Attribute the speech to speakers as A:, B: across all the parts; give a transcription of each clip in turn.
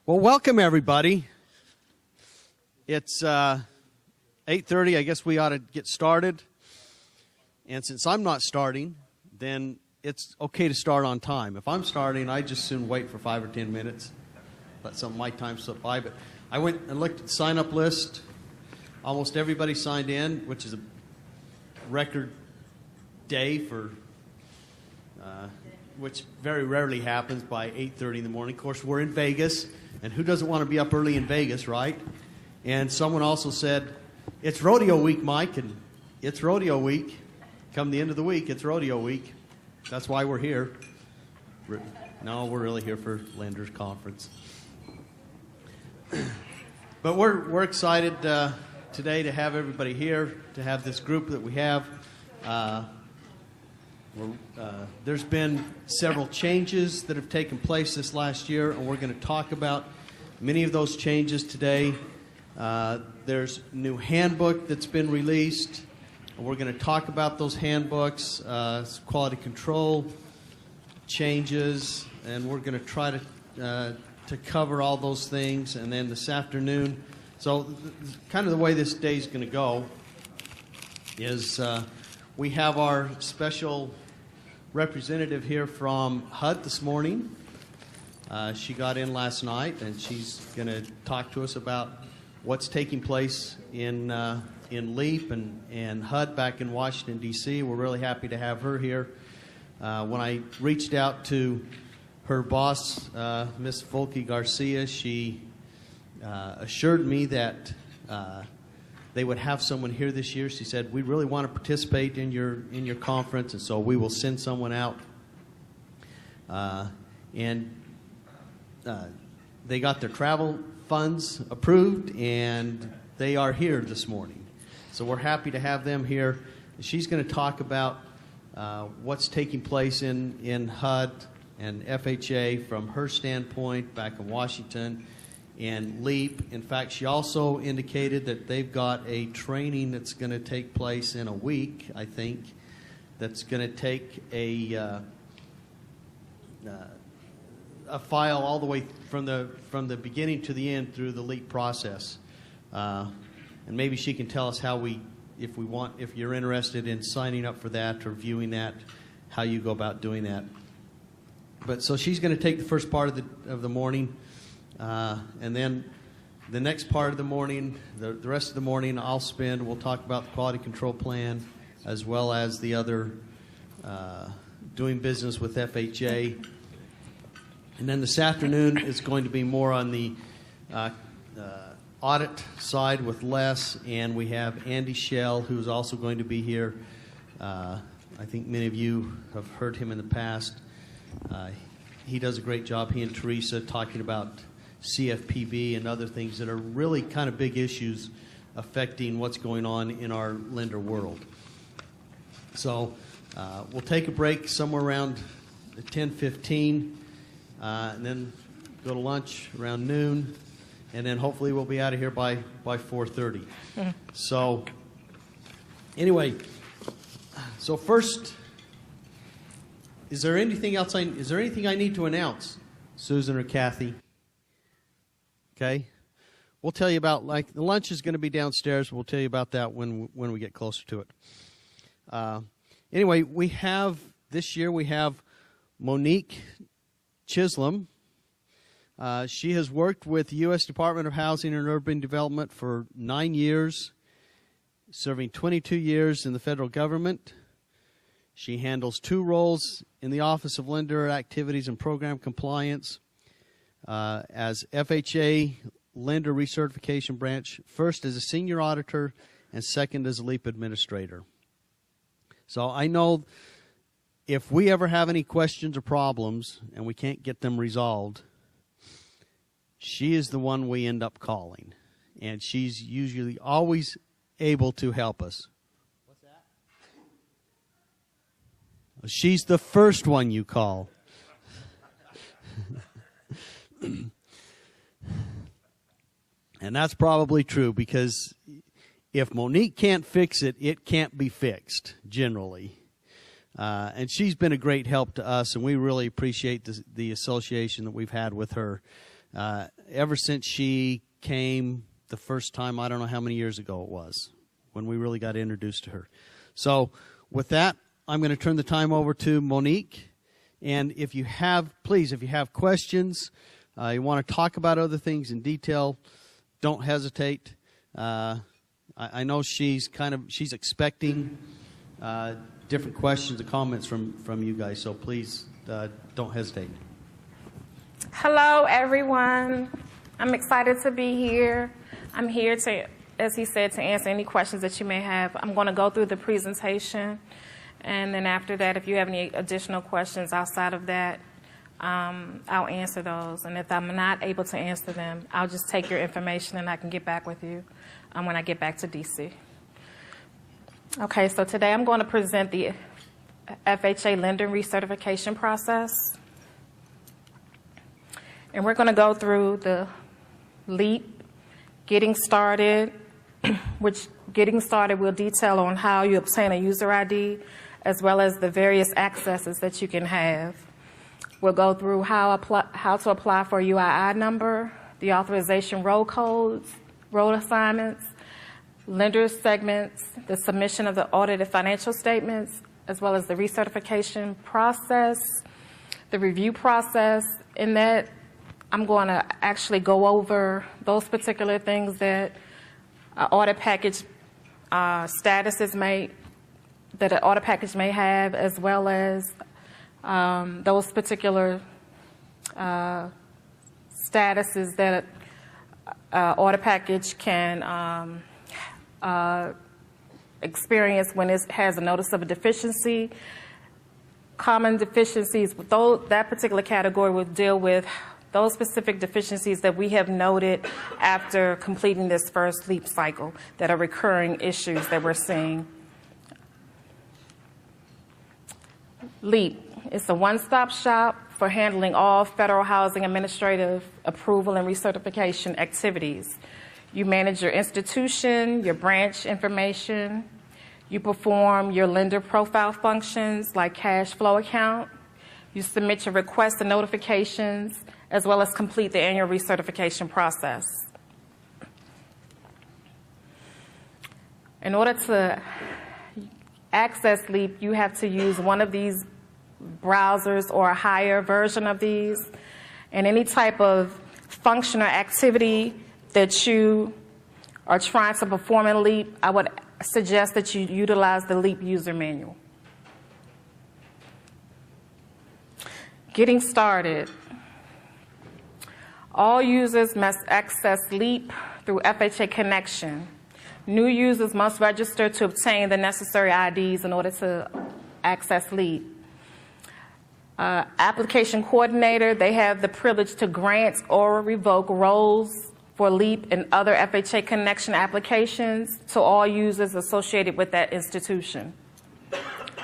A: Well, welcome everybody. It's 8:30. I guess we ought to get started. And since I'm not starting, then it's okay to start on time. If I'm starting, I just soon wait for 5 or 10 minutes. Let some of my time slip by. But I went and looked at the sign-up list. Almost everybody signed in, which is a record day for which very rarely happens by 8:30 in the morning. Of course, we're in Vegas, and who doesn't want to be up early in Vegas, right? And someone also said, it's rodeo week, Mike, and it's rodeo week. Come the end of the week, it's rodeo week. That's why we're here. No, we're really here for Lenders Conference. But we're excited today to have everybody here, to have this group that we have. There's been several changes that have taken place this last year, and we're going to talk about many of those changes today. There's a new handbook that's been released, and we're going to talk about those handbooks, quality control changes, and we're going to try to cover all those things. And then this afternoon, so kind of the way this day is going to go is we have our special representative here from HUD this morning. She got in last night, and she's going to talk to us about what's taking place in LEAP and HUD back in Washington, D.C. We're really happy to have her here. When I reached out to her boss, Miss Volke Garcia, she assured me that they would have someone here this year. She said, we really want to participate in your conference, and so we will send someone out. They got their travel funds approved, and they are here this morning. So we're happy to have them here. She's going to talk about what's taking place in HUD and FHA from her standpoint back in Washington and LEAP. In fact, she also indicated that they've got a training that's going to take place in a week, I think, that's going to take a file all the way from the beginning to the end through the LEAP process. And maybe she can tell us how if you're interested in signing up for that or viewing that, how you go about doing that. But so she's going to take the first part of the morning. And then the next part of the morning, the rest of the morning, we'll talk about the quality control plan as well as the other doing business with FHA. And then this afternoon is going to be more on the audit side with Les, and we have Andy Schell, who's also going to be here. I think many of you have heard him in the past. He does a great job, he and Teresa, talking about CFPB and other things that are really kind of big issues affecting what's going on in our lender world. So we'll take a break somewhere around 10:15, and then go to lunch around noon, and then hopefully we'll be out of here by 4:30. So anyway, so first, is there anything I need to announce, Susan or Kathy? Okay, we'll tell you about, like, the lunch is going to be downstairs. We'll tell you about that when we get closer to it. Anyway, this year we have Monique Chisholm. She has worked with the U.S. Department of Housing and Urban Development for 9 years, serving 22 years in the federal government. She handles 2 roles in the Office of Lender Activities and Program Compliance as FHA Lender Recertification Branch, first as a senior auditor and second as a LEAP administrator. So I know if we ever have any questions or problems and we can't get them resolved, she is the one we end up calling. And she's usually always able to help us. What's that? She's the first one you call. And that's probably true, because if Monique can't fix it, it can't be fixed, generally. And she's been a great help to us, and we really appreciate the association that we've had with her. ever since she came the first time, I don't know how many years ago it was, when we really got introduced to her. So with that, I'm going to turn the time over to Monique. And if you have, please, if you have questions, you want to talk about other things in detail, don't hesitate. I know she's expecting different questions and comments from you guys, so please don't hesitate.
B: Hello, everyone. I'm excited to be here. I'm here to, as he said, to answer any questions that you may have. I'm going to go through the presentation, and then after that, if you have any additional questions outside of that, I'll answer those. And if I'm not able to answer them, I'll just take your information and I can get back with you when I get back to DC. Okay, so today I'm going to present the FHA lender recertification process. And we're going to go through the LEAP, getting started, which getting started will detail on how you obtain a user ID, as well as the various accesses that you can have. We'll go through how to apply for a UII number, the authorization roll codes, roll assignments, lender segments, the submission of the audited financial statements, as well as the recertification process, the review process. In that, I'm going to actually go over those particular things that audit package statuses that an audit package may have, as well as those particular statuses that audit package can experience when it has a notice of a deficiency. Common deficiencies, that particular category will deal with those specific deficiencies that we have noted after completing this first LEAP cycle that are recurring issues that we're seeing. LEAP is a one-stop shop for handling all federal housing administrative approval and recertification activities. You manage your institution, your branch information. You perform your lender profile functions like cash flow account. You submit your requests and notifications, as well as complete the annual recertification process. In order to access LEAP, you have to use one of these browsers or a higher version of these. And any type of function or activity that you are trying to perform in LEAP, I would suggest that you utilize the LEAP user manual. Getting started. All users must access LEAP through FHA Connection. New users must register to obtain the necessary IDs in order to access LEAP. Application coordinator, they have the privilege to grant or revoke roles for LEAP and other FHA Connection applications to all users associated with that institution.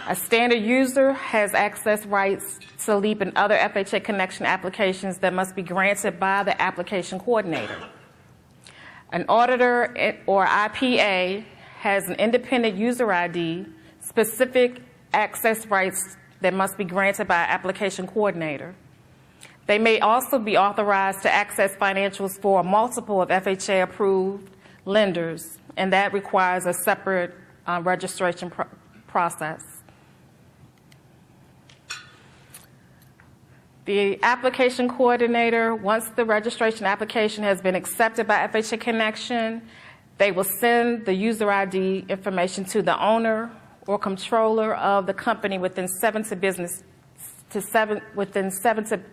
B: A standard user has access rights to LEAP and other FHA Connection applications that must be granted by the application coordinator. An auditor or IPA has an independent user ID, specific access rights that must be granted by an application coordinator. They may also be authorized to access financials for multiple of FHA approved lenders, and that requires a separate registration process. The application coordinator, once the registration application has been accepted by FHA Connection, they will send the user ID information to the owner or controller of the company within 7 to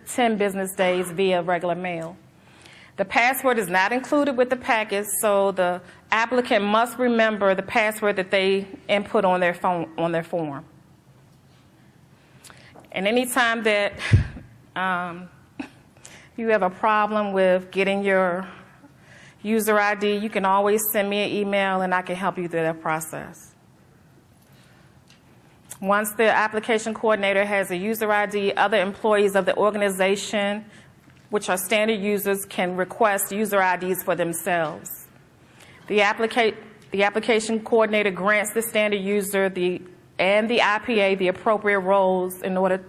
B: 10 business days via regular mail. The password is not included with the package, so the applicant must remember the password that they input on their form. And anytime that you have a problem with getting your user ID, you can always send me an email and I can help you through that process. Once the application coordinator has a user ID, other employees of the organization, which are standard users, can request user IDs for themselves. The application coordinator grants the standard user and the IPA the appropriate roles in order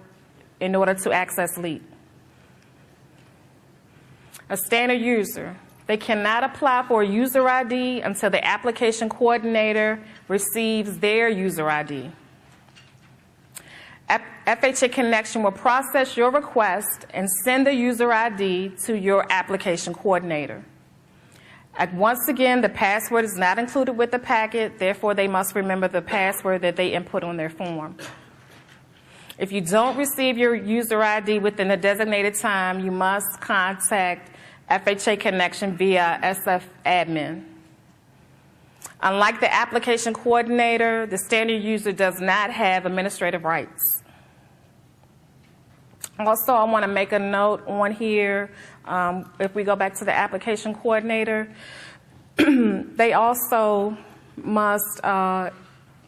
B: to access LEAP. A standard user, they cannot apply for a user ID until the application coordinator receives their user ID. FHA Connection will process your request and send the user ID to your application coordinator. Once again, the password is not included with the packet, therefore they must remember the password that they input on their form. If you don't receive your user ID within the designated time, you must contact FHA Connection via SF Admin. Unlike the application coordinator, the standard user does not have administrative rights. Also, I want to make a note on here, if we go back to the application coordinator, they also must,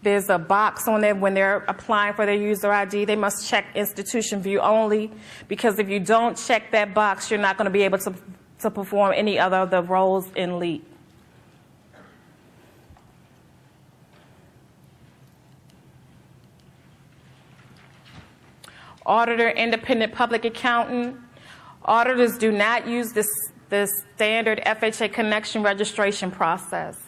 B: there's a box on there when they're applying for their user ID, they must check institution view only, because if you don't check that box, you're not going to be able to perform any other of the roles in LEAP. Auditor, independent public accountant. Auditors do not use the standard FHA Connection registration process.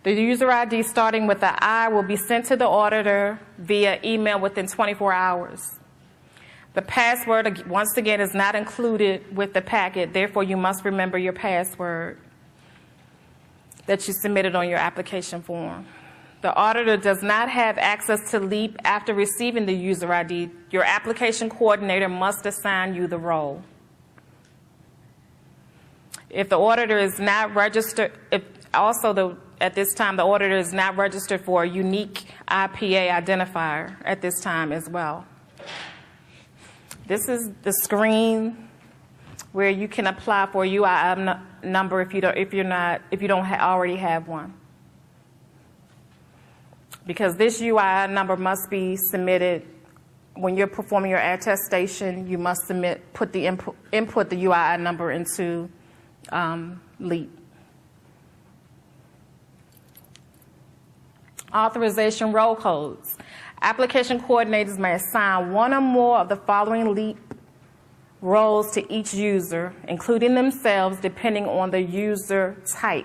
B: The user ID starting with the I will be sent to the auditor via email within 24 hours. The password, once again, is not included with the packet. Therefore, you must remember your password that you submitted on your application form. The auditor does not have access to LEAP after receiving the user ID. Your application coordinator must assign you the role. If the auditor is not registered, at this time, the auditor is not registered for a unique IPA identifier at this time as well. This is the screen where you can apply for a UIN number if you don't already have one. Because this UIN number must be submitted when you're performing your attestation. You must input the UIN number into LEAP. Authorization roll codes. Application coordinators may assign one or more of the following LEAP roles to each user, including themselves, depending on the user type.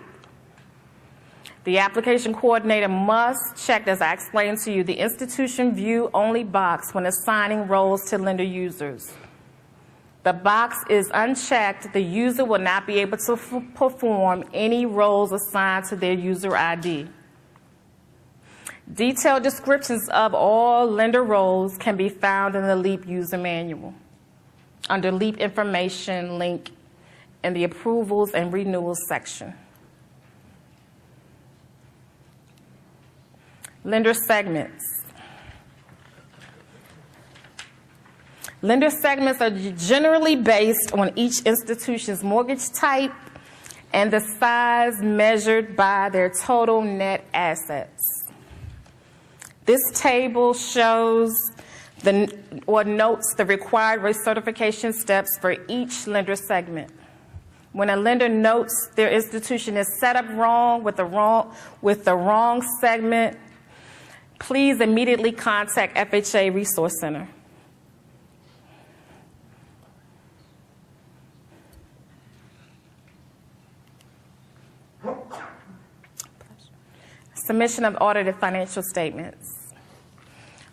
B: The application coordinator must check, as I explained to you, the institution view only box when assigning roles to lender users. The box is unchecked, the user will not be able to perform any roles assigned to their user ID. Detailed descriptions of all lender roles can be found in the LEAP user manual under LEAP information link in the approvals and renewals section. Lender segments. Lender segments are generally based on each institution's mortgage type and the size measured by their total net assets. This table shows notes the required recertification steps for each lender segment. When a lender notes their institution is set up wrong with the wrong segment, please immediately contact FHA Resource Center. Submission of audited financial statements.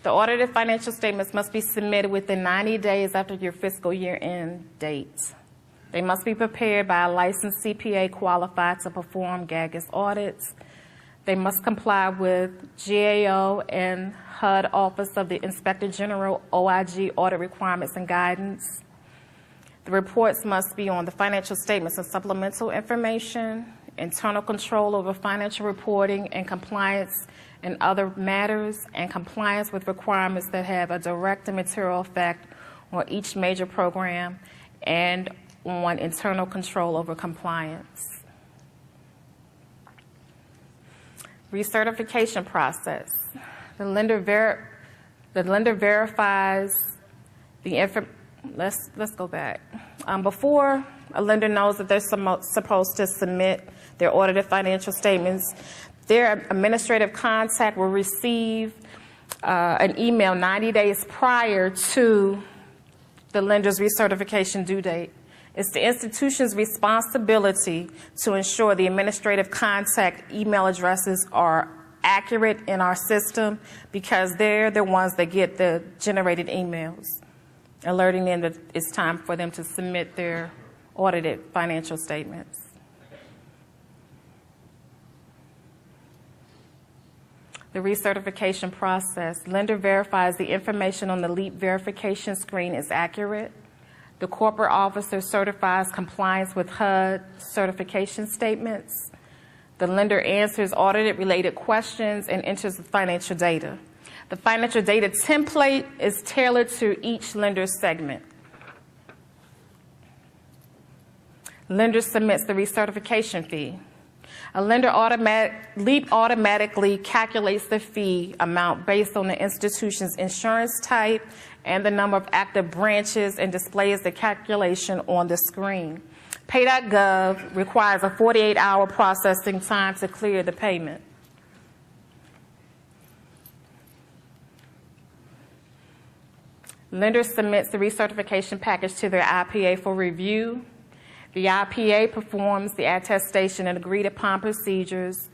B: The audited financial statements must be submitted within 90 days after your fiscal year end date. They must be prepared by a licensed CPA qualified to perform GAGAS audits. They must comply with GAO and HUD Office of the Inspector General OIG audit requirements and guidance. The reports must be on the financial statements and supplemental information, internal control over financial reporting and compliance in other matters, and compliance with requirements that have a direct and material effect on each major program, and on internal control over compliance. Recertification process. The lender verifies the information. Let's go back. Before a lender knows that they're supposed to submit their audited financial statements, their administrative contact will receive an email 90 days prior to the lender's recertification due date. It's the institution's responsibility to ensure the administrative contact email addresses are accurate in our system because they're the ones that get the generated emails, alerting them that it's time for them to submit their audited financial statements. The recertification process. Lender verifies the information on the LEAP verification screen is accurate. The corporate officer certifies compliance with HUD certification statements. The lender answers audited related questions and enters the financial data. The financial data template is tailored to each lender's segment. Lender submits the recertification fee. A lender LEAP automatically calculates the fee amount based on the institution's insurance type and the number of active branches and displays the calculation on the screen. Pay.gov requires a 48-hour processing time to clear the payment. Lender submits the recertification package to their IPA for review. The IPA performs the attestation and agreed upon procedures.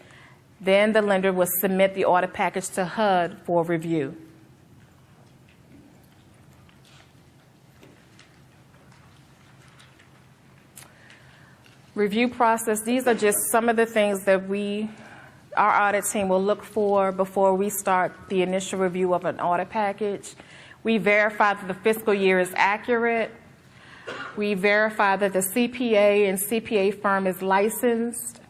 B: Then the lender will submit the audit package to HUD for review. Review process, these are just some of the things that our audit team will look for before we start the initial review of an audit package. We verify that the fiscal year is accurate. We verify that the CPA and CPA firm is licensed.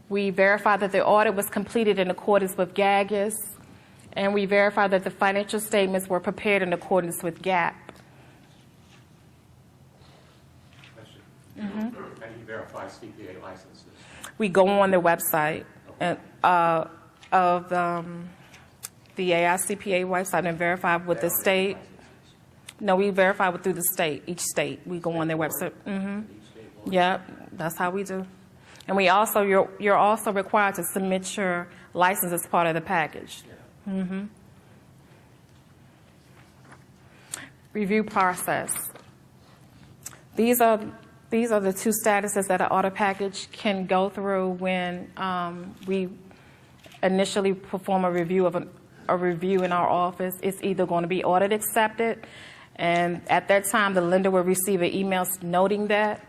B: We verify that the audit was completed in accordance with GAGAS. And we verify that the financial statements were prepared in accordance with GAAP.
C: How do you verify CPA licenses?
B: We go on their website and, of the AICPA website and verify with the state. No, we verify through the state, each state. We go on their website. Yep, that's how we do. And we also, you're also required to submit your license as part of the package. Review process. These are the two statuses that an audit package can go through when we initially perform a review in our office. It's either going to be audit accepted, and at that time the lender will receive an email noting that,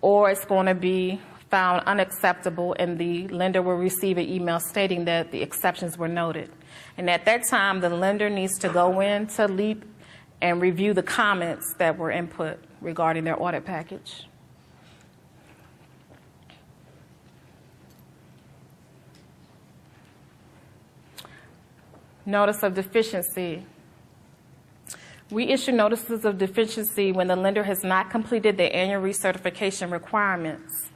B: or it's going to be found unacceptable and the lender will receive an email stating that the exceptions were noted. And at that time the lender needs to go into LEAP and review the comments that were input regarding their audit package. Notice of deficiency. We issue notices of deficiency when the lender has not completed their annual recertification requirements.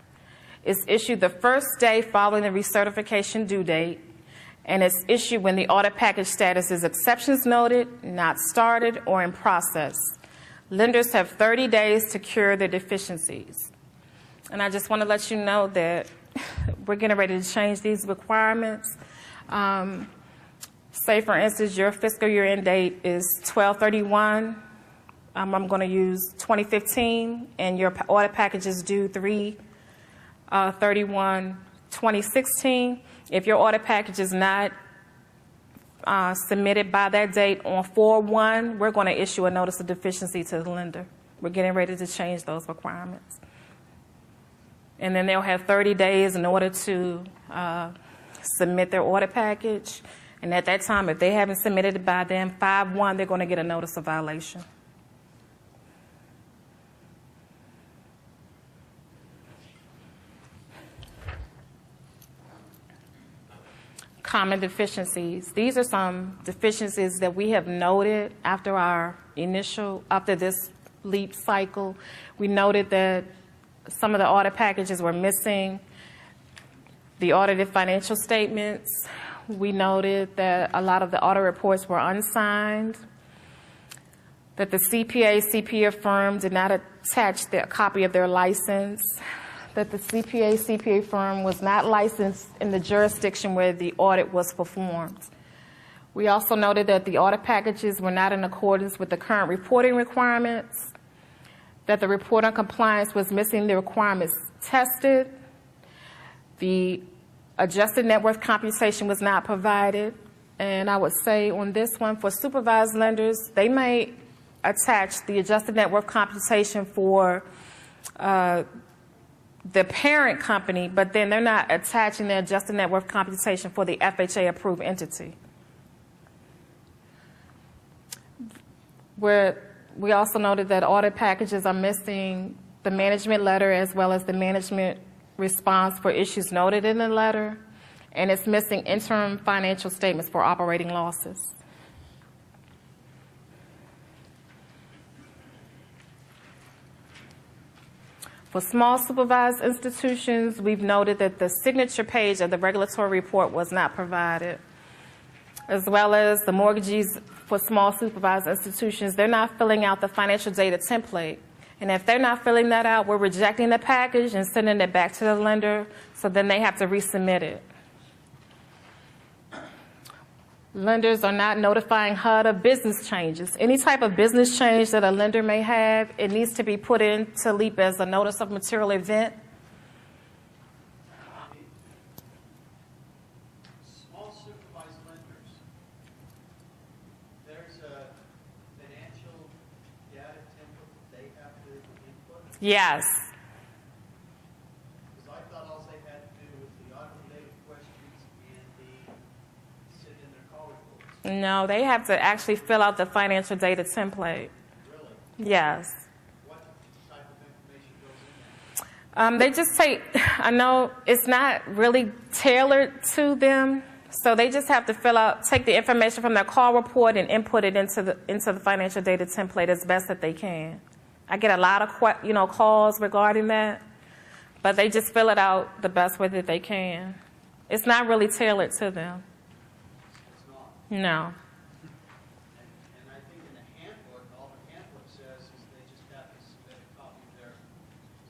B: It's issued the first day following the recertification due date, and it's issued when the audit package status is exceptions noted, not started, or in process. Lenders have 30 days to cure their deficiencies. And I just want to let you know that we're getting ready to change these requirements. Say, for instance, your fiscal year end date is 12/31. I'm going to use 2015, and your audit package is due 3/31/2016. If your audit package is not submitted by that date on 4/1, we're going to issue a notice of deficiency to the lender. We're getting ready to change those requirements. And then they'll have 30 days in order to submit their audit package. And at that time, if they haven't submitted it by then, 5/1, they're going to get a notice of violation. Common deficiencies. These are some deficiencies that we have noted after this LEAP cycle. We noted that some of the audit packages were missing the audited financial statements. We noted that a lot of the audit reports were unsigned, that the CPA, CPA firm did not attach a copy of their license, that the CPA, CPA firm was not licensed in the jurisdiction where the audit was performed. We also noted that the audit packages were not in accordance with the current reporting requirements, that the report on compliance was missing the requirements tested. The adjusted net worth computation was not provided. And I would say on this one, for supervised lenders, they may attach the adjusted net worth computation for the parent company, but then they're not attaching the adjusted net worth computation for the FHA-approved entity. We also noted that audit packages are missing the management letter as well as the management response for issues noted in the letter, and it's missing interim financial statements for operating losses. For small supervised institutions, we've noted that the signature page of the regulatory report was not provided, as well as the mortgagees for small supervised institutions. They're not filling out the financial data template. And if they're not filling that out, we're rejecting the package and sending it back to the lender, so then they have to resubmit it. Lenders are not notifying HUD of business changes. Any type of business change that a lender may have, it needs to be put into LEAP as a notice of material event.
A: Small supervised lenders, there's a financial data template that they have to input?
B: Yes.
A: Because I thought all they had to do was the audit-related questions and the sit in their call reports.
B: No, they have to actually fill out the financial data template.
A: Really?
B: Yes.
A: What type of information goes in there?
B: They just take, I know it's not really tailored to them, so they just have to take the information from their call report and input it into the financial data template as best that they can. I get a lot of calls regarding that, but they just fill it out the best way that they can. It's not really tailored to them.
A: It's not.
B: No.
A: And I think in the handbook, all the handbook says is they just have to submit a copy of their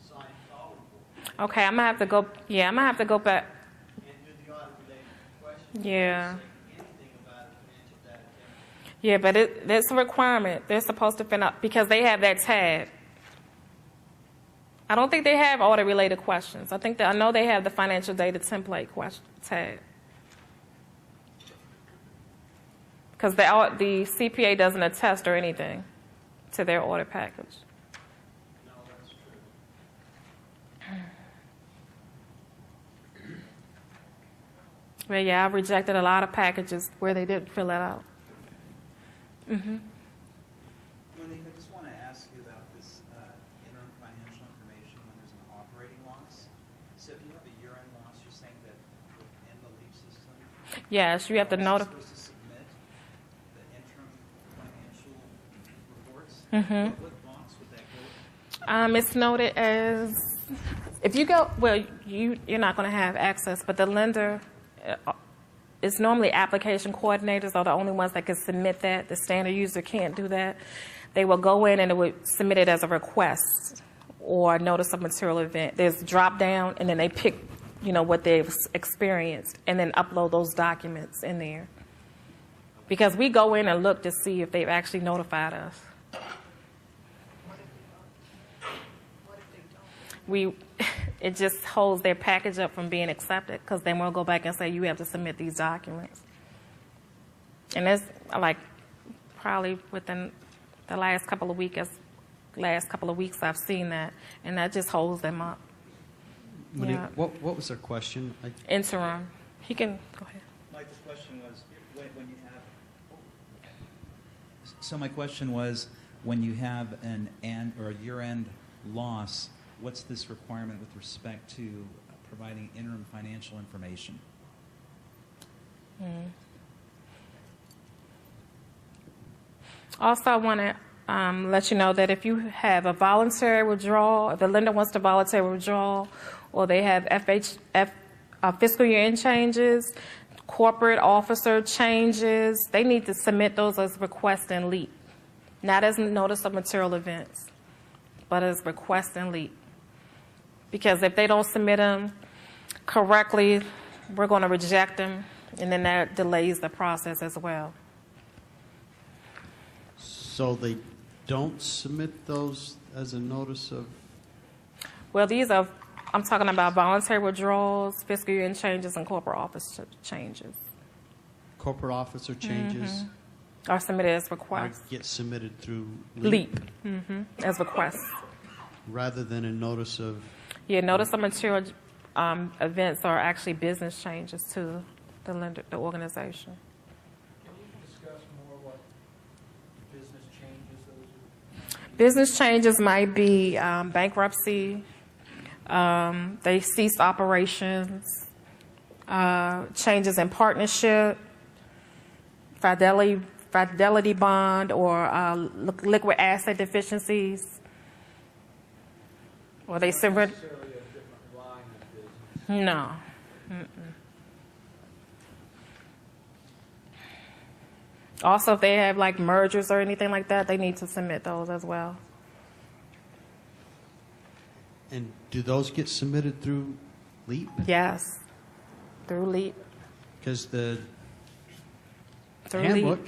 A: signed call report.
B: Okay, I'm gonna have to go. Yeah, I'm gonna have to go back.
A: And do the audit-related questions.
B: Yeah.
A: It doesn't say anything about a financial data template.
B: Yeah, but it's a requirement. They're supposed to fill out because they have that tab. I don't think they have audit-related questions. I know they have the financial data template tab. Because the CPA doesn't attest or anything to their audit package.
A: No, that's true.
B: But yeah, I've rejected a lot of packages where they didn't fill that out. Mm-hmm.
D: Monique, I just want to ask you about this interim financial information when there's an operating loss. So if you have a year-end loss, you're saying that within the LEAP system,
B: Yes, you have to
D: you're
B: notify.
D: supposed to submit the interim financial reports?
B: Mm-hmm.
D: What box would that go in?
B: It's noted as, if you go, well, you're not going to have access, but the lender, it's normally application coordinators are the only ones that can submit that. The standard user can't do that. They will go in and it would submit it as a request or notice of material event. There's a drop down and then they pick, what they've experienced and then upload those documents in there. Because we go in and look to see if they've actually notified us. It just holds their package up from being accepted because then we'll go back and say you have to submit these documents. And that's like probably within the last couple of weeks I've seen that, and that just holds them up.
A: Monique,
B: Yeah.
A: what was their question?
B: Interim. He can go ahead.
D: Mike, the question was when you have. So my question was, when you have a year-end loss, what's this requirement with respect to providing interim financial information?
B: Also, I want to let you know that if you have a voluntary withdrawal, if the lender wants to voluntarily withdraw, or they have fiscal year end changes, corporate officer changes, they need to submit those as request and LEAP, not as notice of material events, but as request and LEAP. Because if they don't submit them correctly, we're going to reject them, and then that delays the process as well.
A: So don't submit those as a notice of,
B: Well, these are, I'm talking about voluntary withdrawals, fiscal year end changes, and corporate office changes
A: corporate officer changes
B: are submitted as
A: or
B: requests.
A: get submitted through
B: LEAP, as requests.
A: rather than a notice of,
B: Yeah, notice of material events are actually business changes to the lender, the organization.
E: Can you discuss more what business changes those are?
B: Business changes might be bankruptcy, they ceased operations, changes in partnership, fidelity bond, or liquid asset deficiencies. Or they
E: Not
B: surrender.
E: necessarily a different line of business.
B: No. Also, if they have like mergers or anything like that, they need to submit those as well.
A: and do those get submitted through LEAP?
B: Yes, through LEAP.
A: Because the
B: Through
A: handbook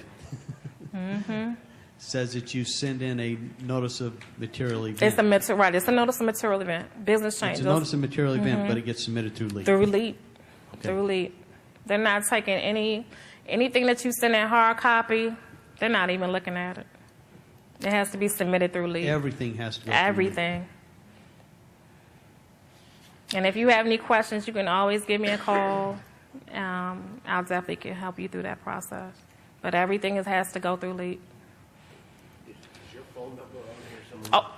B: LEAP.
A: says that you send in a notice of material event.
B: It's a right. It's a notice of material event, business change.
A: It's a notice of material event, but it gets submitted through LEAP.
B: Through LEAP.
A: Okay.
B: Through LEAP. They're not taking anything that you send in hard copy. They're not even looking at it. It has to be submitted through LEAP.
A: Everything has to go through LEAP.
B: Everything. And if you have any questions, you can always give me a call. I'll definitely can help you through that process. But everything has to go through LEAP.
F: Is your phone number on here somewhere?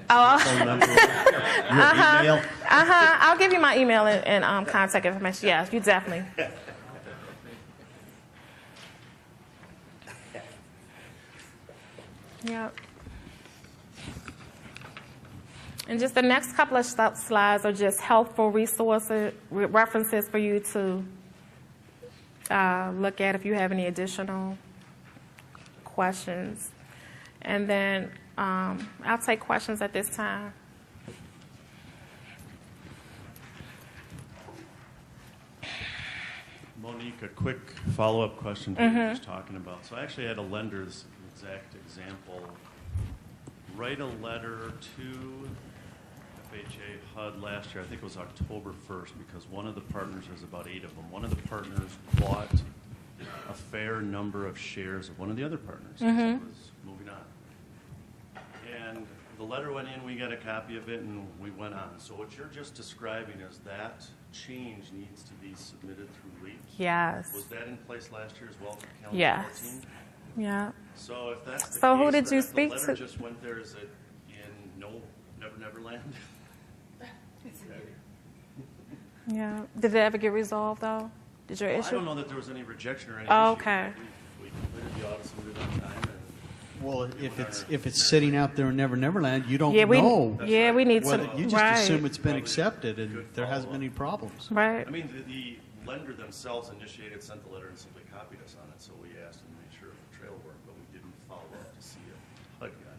B: Oh,
A: Phone number, your email.
B: I'll give you my email and contact information. Yes, you definitely. Yep. And just the next couple of slides are just helpful resources, references for you to look at if you have any additional questions. And then I'll take questions at this time.
G: Monique, a quick follow-up question to what you were just talking about. So I actually had a lender's exact example write a letter to FHA HUD last year. I think it was October 1st, because one of the partners, there's about 8 of them, one of the partners bought a fair number of shares of one of the other partners. So it was moving on. And the letter went in, we got a copy of it, and we went on. So what you're just describing is that change needs to be submitted through LEAP.
B: Yes.
G: Was that in place last year as well for calendar
B: Yes.
G: 14?
B: Yeah.
G: So if that's the
B: So
G: case,
B: who did
G: then
B: you
G: if
B: speak
G: the letter
B: to?
G: just went there, is it in Never Land?
B: Yeah. Did it ever get resolved though? Did your
G: Well, I
B: issue?
G: don't know that there was any rejection or any
B: Oh,
G: issue.
B: okay.
G: We completed the audit, submitted on time, and
A: Well, if it's sitting out there in Neverland, you don't
B: Yeah, we
A: know.
B: we need
A: Whether,
B: to
A: you just
B: right.
A: assume it's been
G: Probably
A: accepted and
G: good
A: there hasn't been
G: follow-up.
A: any problems.
B: Right.
G: I mean, the lender themselves initiated, sent the letter, and simply copied us on it, so we asked and made sure the trail worked, but we didn't follow up to see if HUD got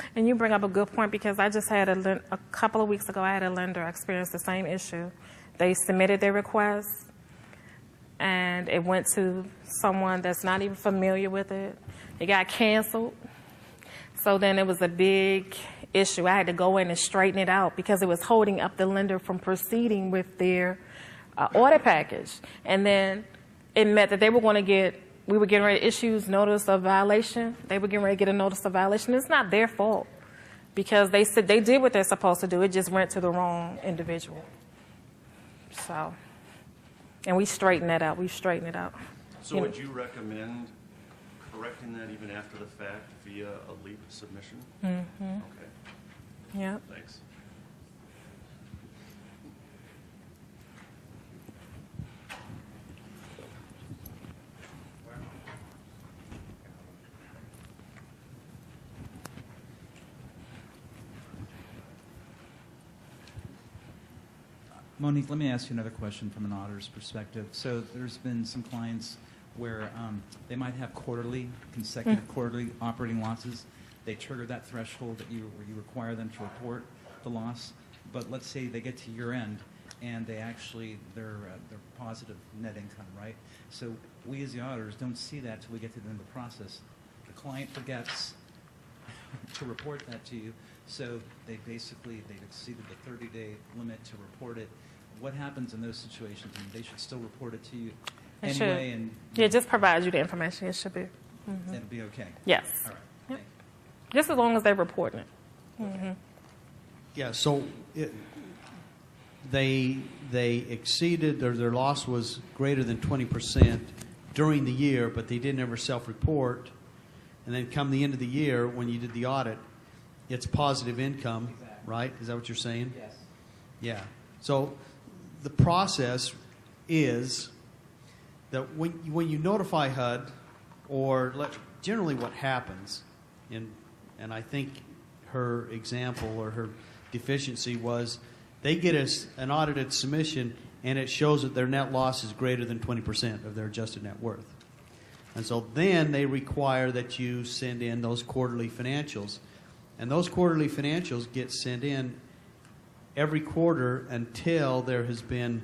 G: it.
B: And you bring up a good point, because I just had a couple of weeks ago, I had a lender experience the same issue. They submitted their request, and it went to someone that's not even familiar with it. It got canceled. So then it was a big issue. I had to go in and straighten it out because it was holding up the lender from proceeding with their audit package. And then it meant that we were getting ready to issue notice of violation. They were getting ready to get a notice of violation. It's not their fault, because they said they did what they're supposed to do. It just went to the wrong individual. So, and we straightened that out. We straightened it out.
G: So
B: You know-
G: would you recommend correcting that even after the fact via a LEAP submission? Mm-hmm. Okay,
B: Yep.
G: thanks.
D: Monique, let me ask you another question from an auditor's perspective. So there's been some clients where they might have consecutive quarterly operating losses. They trigger that threshold where you require them to report the loss. But let's say they get to year end and they're positive net income, right? So we as the auditors don't see that till we get to the end of the process. The client forgets, to report that to you. So they've exceeded the 30-day limit to report it. What happens in those situations? I mean, they should still report it to you
B: It
D: anyway,
B: should.
D: and
B: Yeah, just provide you the information. It should be.
D: it'll be okay.
B: Yes.
D: All right.
B: Yep.
D: Thank you.
B: Just as long as they're reporting it.
A: Yeah, so they exceeded, or their loss was greater than 20% during the year, but they didn't ever self-report. And then come the end of the year, when you did the audit, it's positive income,
D: Exactly.
A: right? Is that what you're saying?
D: Yes.
A: Yeah. So the process is that when you notify HUD, or generally what happens, and I think her example or her deficiency was they get an audited submission and it shows that their net loss is greater than 20% of their adjusted net worth. And so then they require that you send in those quarterly financials. And those quarterly financials get sent in every quarter until there has been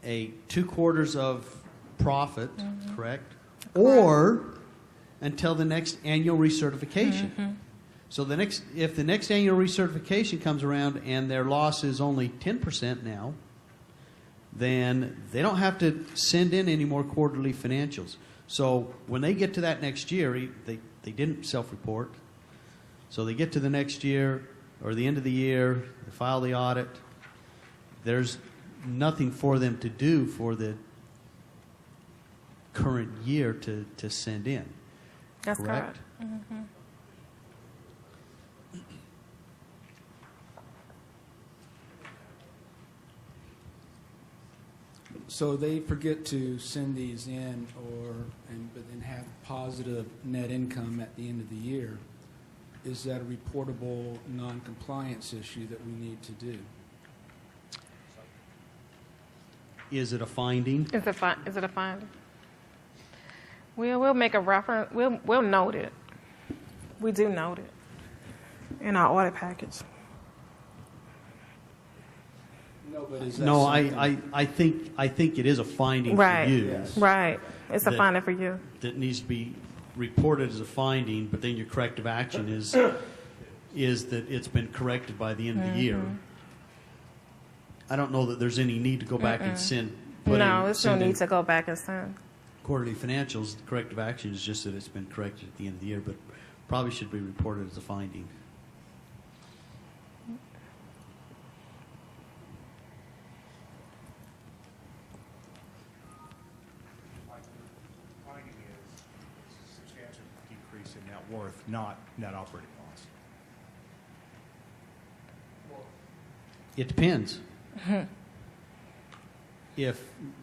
A: 2 quarters of profit, correct? Or until the next annual recertification. So if the next annual recertification comes around and their loss is only 10% now, then they don't have to send in any more quarterly financials. So when they get to that next year, they didn't self-report. So they get to the next year or the end of the year, they file the audit. There's nothing for them to do for the current year to send in.
B: That's
A: correct?
B: correct.
E: So they forget to send these in, but then have positive net income at the end of the year. Is that a reportable non-compliance issue that we need to do?
A: Is it a finding?
B: Is it a finding? We'll make a reference. We'll note it. We do note it in our audit package.
E: No, but is that
A: No,
E: something-
A: I think it is a finding
B: Right.
A: for you.
E: Yes.
B: Right. It's a
A: That-
B: finding for you.
A: That needs to be reported as a finding, but then your corrective action is that it's been corrected by the end of the year. I don't know that there's any need to go back and put
B: No,
A: in,
B: there's no
A: send in
B: need to go back and send.
A: quarterly financials. The corrective action is just that it's been corrected at the end of the year, but probably should be reported as a finding.
C: Finding is a substantial decrease in net worth, not net operating loss.
A: It depends.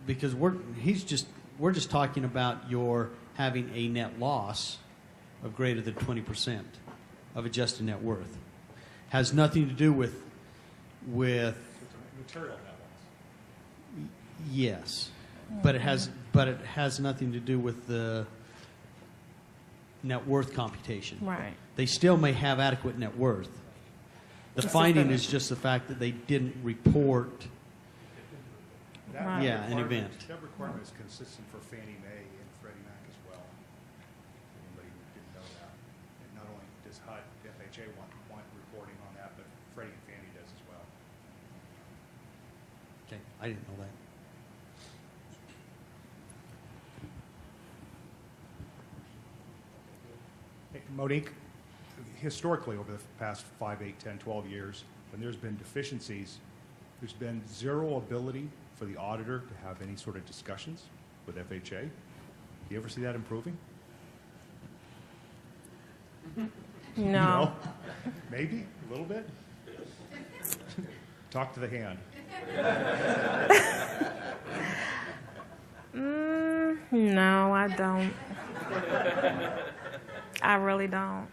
A: Because we're just talking about your having a net loss of greater than 20% of adjusted net worth. Has nothing to do with
C: Material net loss.
A: yes, but it has nothing to do with the net worth computation.
B: Right.
A: They still may have adequate net worth. The
B: It's
A: finding
B: just
A: is just the fact that they didn't report.
C: That
B: Right.
A: Yeah, an
C: requirement-
A: event.
C: That requirement is consistent for Fannie Mae and Freddie Mac as well. Anybody who didn't know that. And not only does HUD, FHA want reporting on that, but Freddie and Fannie does as well.
A: Okay, I didn't know that.
C: Hey, Monique, historically, over the past 5, 8, 10, 12 years, when there's been deficiencies, there's been zero ability for the auditor to have any sort of discussions with FHA. Do you ever see that improving?
B: No.
C: Maybe, a little bit? Talk to the hand.
B: No, I don't. I really don't.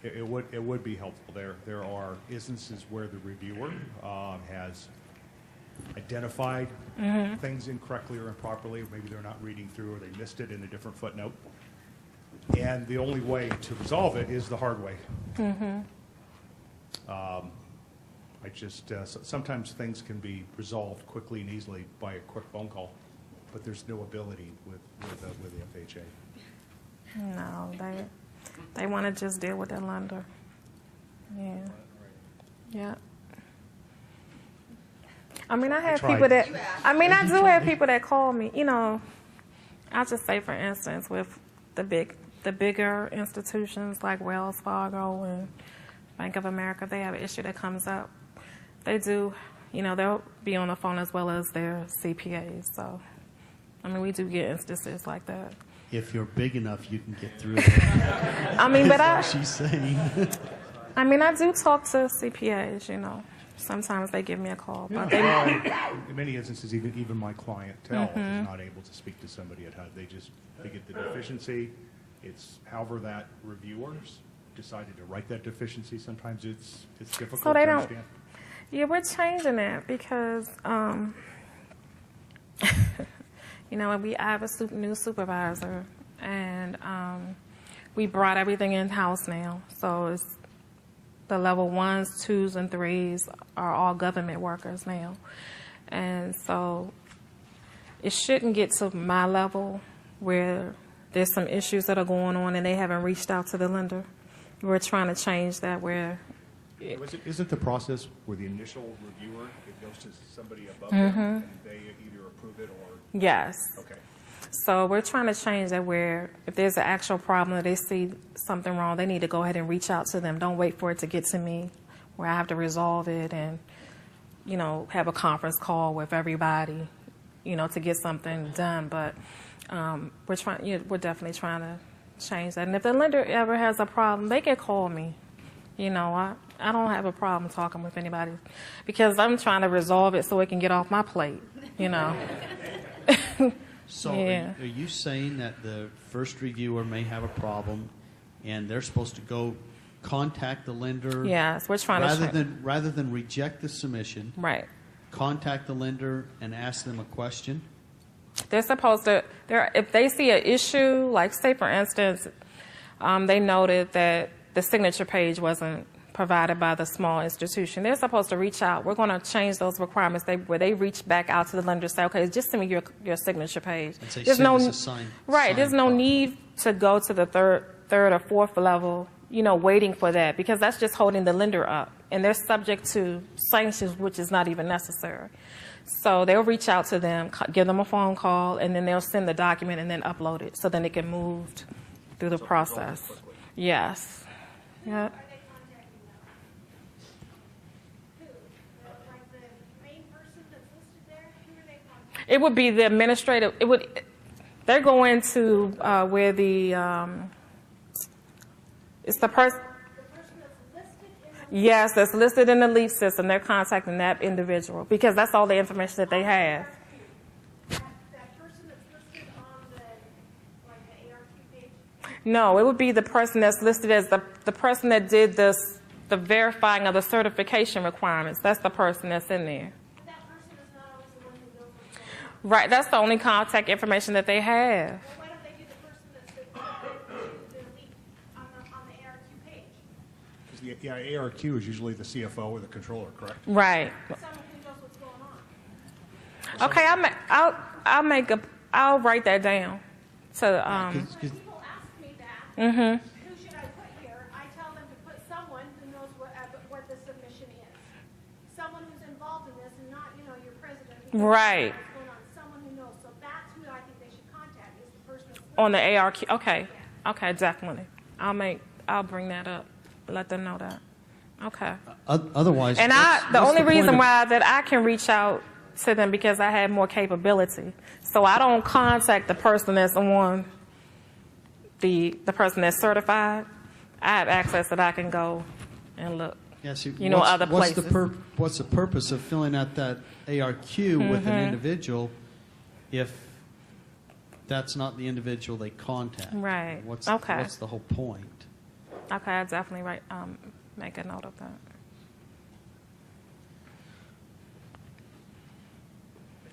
C: It would be helpful. There are instances where the reviewer has identified things incorrectly or improperly, or maybe they're not reading through, or they missed it in a different footnote. And the only way to resolve it is the hard way. Sometimes things can be resolved quickly and easily by a quick phone call, but there's no ability with the FHA.
B: No, They want to just deal with their lender. Yeah. Yeah. I mean, I have
C: tried.
B: people that, I do have people that call me, I'll just say, for instance, with the bigger institutions like Wells Fargo and Bank of America, they have an issue that comes up. They do, they'll be on the phone as well as their CPAs. So, we do get instances like that.
A: If you're big enough, you can get through it.
B: But
A: She's saying.
B: I do talk to CPAs, Sometimes they give me a call. But
C: In many instances, even my clientele is not able to speak to somebody at HUD. They get the deficiency. It's however that reviewers decided to write that deficiency. Sometimes it's difficult
B: So they
C: to
B: don't-
C: understand.
B: Yeah, we're changing that because, I have a new supervisor, and we brought everything in-house now. So it's the level 1s, 2s, and 3s are all government workers now. And so it shouldn't get to my level where there's some issues that are going on and they haven't reached out to the lender. We're trying to change that where
C: Isn't the process where the initial reviewer, it goes to somebody above them, and they either approve it or,
B: yes.
C: okay.
B: So we're trying to change that where if there's an actual problem or they see something wrong, they need to go ahead and reach out to them. Don't wait for it to get to me where I have to resolve it and, have a conference call with everybody, to get something done. But we're definitely trying to change that. And if the lender ever has a problem, they can call me. I don't have a problem talking with anybody because I'm trying to resolve it so it can get off my plate,
A: So
B: Yeah.
A: are you saying that the first reviewer may have a problem and they're supposed to go contact the lender?
B: Yes, we're trying to
A: rather than reject the submission,
B: right.
A: contact the lender and ask them a question?
B: They're supposed to, if they see an issue, like say for instance, they noted that the signature page wasn't provided by the small institution, they're supposed to reach out. We're going to change those requirements where they reach back out to the lender and say, okay, just send me your signature page.
A: And say,
B: There's
A: send
B: no
A: us a sign-
B: right.
A: signed
B: There's no
A: copy.
B: need to go to the third or fourth level, waiting for that because that's just holding the lender up, and they're subject to sanctions, which is not even necessary. So they'll reach out to them, give them a phone call, and then they'll send the document and then upload it so then it can move through the process. Yes. Yeah. It would be the administrative. They're going to where it's the person. Yes, that's listed in the LEAP system. They're contacting that individual because that's all the information that they have.
H: That person that's listed on the ARQ page?
B: No, it would be the person that's listed as the person that did the verifying of the certification requirements. That's the person that's in there.
H: That person is not always the one who knows what's going on.
B: Right, that's the only contact information that they have.
H: Well, why don't they do the person that's the lead on the ARQ page?
C: Because the ARQ is usually the CFO or the controller, correct?
B: Right.
H: Someone who knows what's going on.
B: Okay, I'll write that down. So
H: People ask me that. Who should I put here? I tell them to put someone who knows what the submission is. Someone who's involved in this and not, your president. who knows
B: Right.
H: what's going on. Someone who knows. So that's who I think they should contact is the person that's
B: on the ARQ. Okay, definitely. I'll bring that up. Let them know that. Okay.
A: Otherwise,
B: And
A: what's
B: the only
A: point
B: reason
A: of-
B: why that I can reach out to them because I have more capability. So I don't contact the person that's on the person that's certified. I have access that I can go and look.
A: Yeah, see,
B: other
A: what's
B: places.
A: What's the purpose of filling out that ARQ with an individual if that's not the individual they contact?
B: Right.
A: What's
B: Okay.
A: the whole point?
B: Okay, I definitely make a note of that.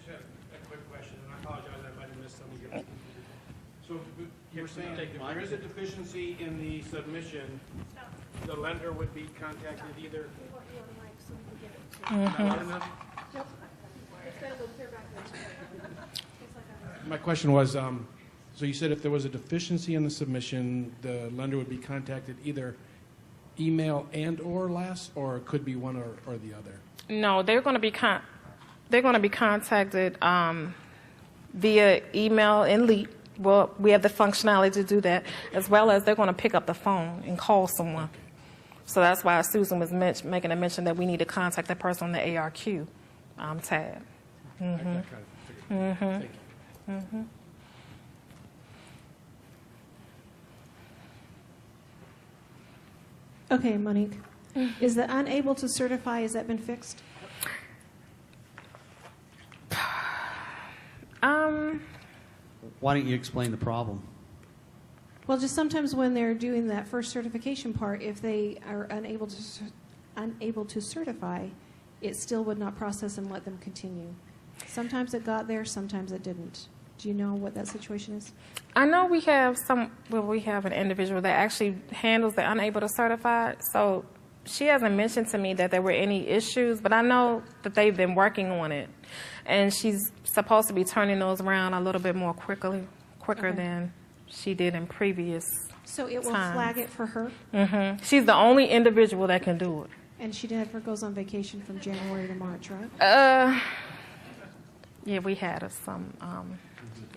F: Just a quick question, and I apologize, I might have missed some of your. So you're saying if there is a deficiency in the submission, the lender would be contacted either?
H: We want you on the mic so we can get it.
F: Not loud enough?
H: Nope. It's got to go clear back there. It's like I was-
F: My question was, So you said if there was a deficiency in the submission, the lender would be contacted either email and/or LAS, or it could be one or the other?
B: No, they're going to be contacted via email and LEAP. Well, we have the functionality to do that, as well as they're going to pick up the phone and call someone. So that's why Susan was making a mention that we need to contact the person on the ARQ tab.
F: Thank you.
I: Okay, Monique. Is the unable to certify, has that been fixed?
A: Why don't you explain the problem?
I: Well, just sometimes when they're doing that first certification part, if they are unable to certify, it still would not process and let them continue. Sometimes it got there, sometimes it didn't. Do you know what that situation is?
B: I know we have an individual that actually handles the unable to certify. So she hasn't mentioned to me that there were any issues, but I know that they've been working on it. And she's supposed to be turning those around a little bit more quicker
I: Okay.
B: than she did in previous
I: So it will
B: times.
I: flag it for her,
B: She's the only individual that can do it.
I: and she never goes on vacation from January to March, right?
B: Yeah, we had some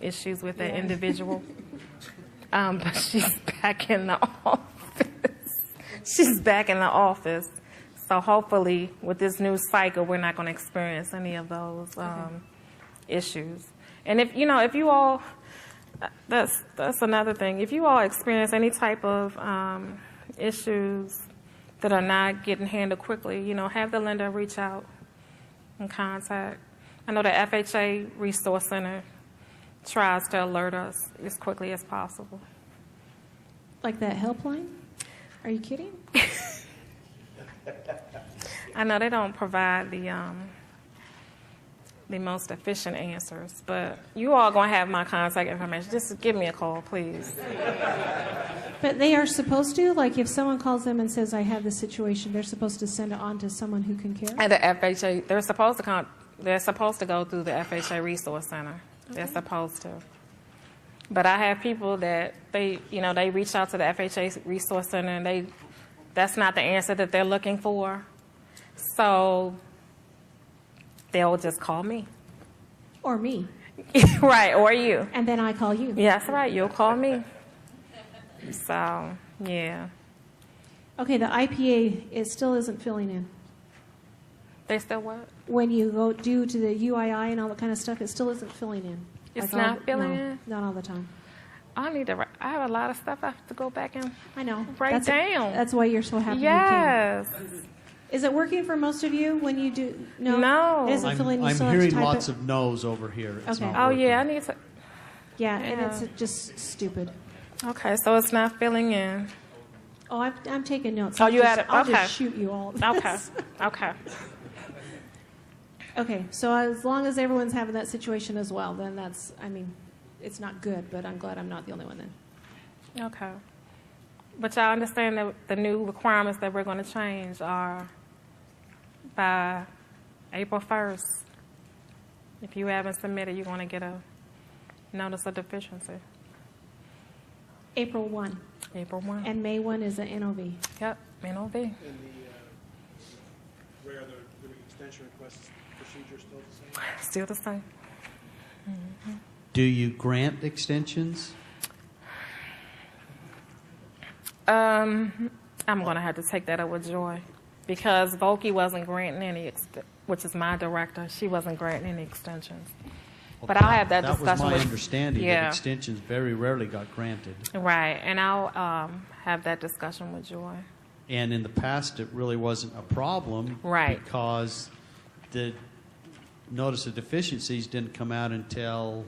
B: issues with that individual. But she's back in the office. She's back in the office. So hopefully with this new cycle, we're not going to experience any of those issues. And if you all, that's another thing. If you all experience any type of issues that are not getting handled quickly, have the lender reach out and contact. I know the FHA Resource Center tries to alert us as quickly as possible.
I: Like that helpline? Are you kidding?
B: I know they don't provide the most efficient answers, but you all going to have my contact information. Just give me a call, please.
I: But they are supposed to? Like if someone calls them and says, I have this situation, they're supposed to send it on to someone who can care?
B: At the FHA, they're supposed to go through the FHA Resource Center. They're supposed to. But I have people that they reach out to the FHA Resource Center and that's not the answer that they're looking for. So they'll just call me.
I: Or me.
B: Right, or you.
I: And then I call you.
B: Yeah, that's right. You'll call me. So, yeah.
I: Okay, the IPA, it still isn't filling in.
B: They still what?
I: When you go due to the UII and all that kind of stuff, it still isn't filling in.
B: It's
I: Like
B: not filling in?
I: Not all the time.
B: I have a lot of stuff I have to go back and
I: I know.
B: write down.
I: That's why you're so happy
B: Yes.
I: you can. Is it working for most of you when you do?
B: No.
I: It isn't filling. You
A: I'm
I: still have to
A: hearing
I: type
A: lots
I: it?
A: of no's over here. It's
I: Okay.
A: not
B: Oh,
A: working.
B: yeah, I need to.
I: Yeah, and
B: Yeah.
I: it's just stupid.
B: Okay, so it's not filling in.
I: Oh, I'm taking notes.
B: Oh,
I: I'll
B: you
I: just,
B: had it?
I: I'll
B: Okay.
I: just shoot you all.
B: Okay. Okay.
I: Okay, so as long as everyone's having that situation as well, then it's not good, but I'm glad I'm not the only one then.
B: Okay. But y'all understand that the new requirements that we're going to change are by April 1st. If you haven't submitted, you're going to get a notice of deficiency.
I: April 1
B: April 1.
I: and May 1 is an NOV.
B: Yep, NOV.
F: And where the extension request procedure still the same?
B: Still the same.
A: Do you grant extensions?
B: I'm going to have to take that up with Joy because Volke wasn't granting any, which is my director. She wasn't granting any extensions. But I'll have that discussion
A: That was my
B: with-
A: understanding,
B: Yeah.
A: that extensions very rarely got granted.
B: Right, and I'll have that discussion with Joy.
A: And in the past, it really wasn't a problem.
B: Right.
A: Because the notice of deficiencies didn't come out until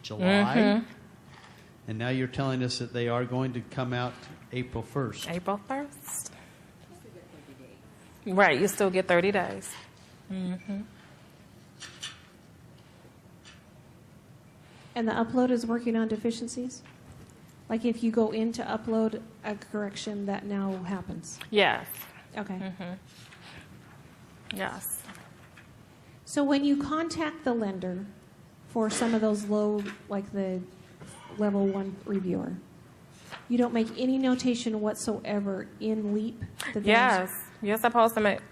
A: July.
B: Mm-hmm.
A: And now you're telling us that they are going to come out April 1st.
B: April 1st. Right, you still get 30 days.
I: And the upload is working on deficiencies? Like if you go in to upload a correction, that now happens?
B: Yes,
I: Okay.
B: yes.
I: So when you contact the lender for some of those low, like the level 1 reviewer. You don't make any notation whatsoever in LEAP? that there's-
B: Yes,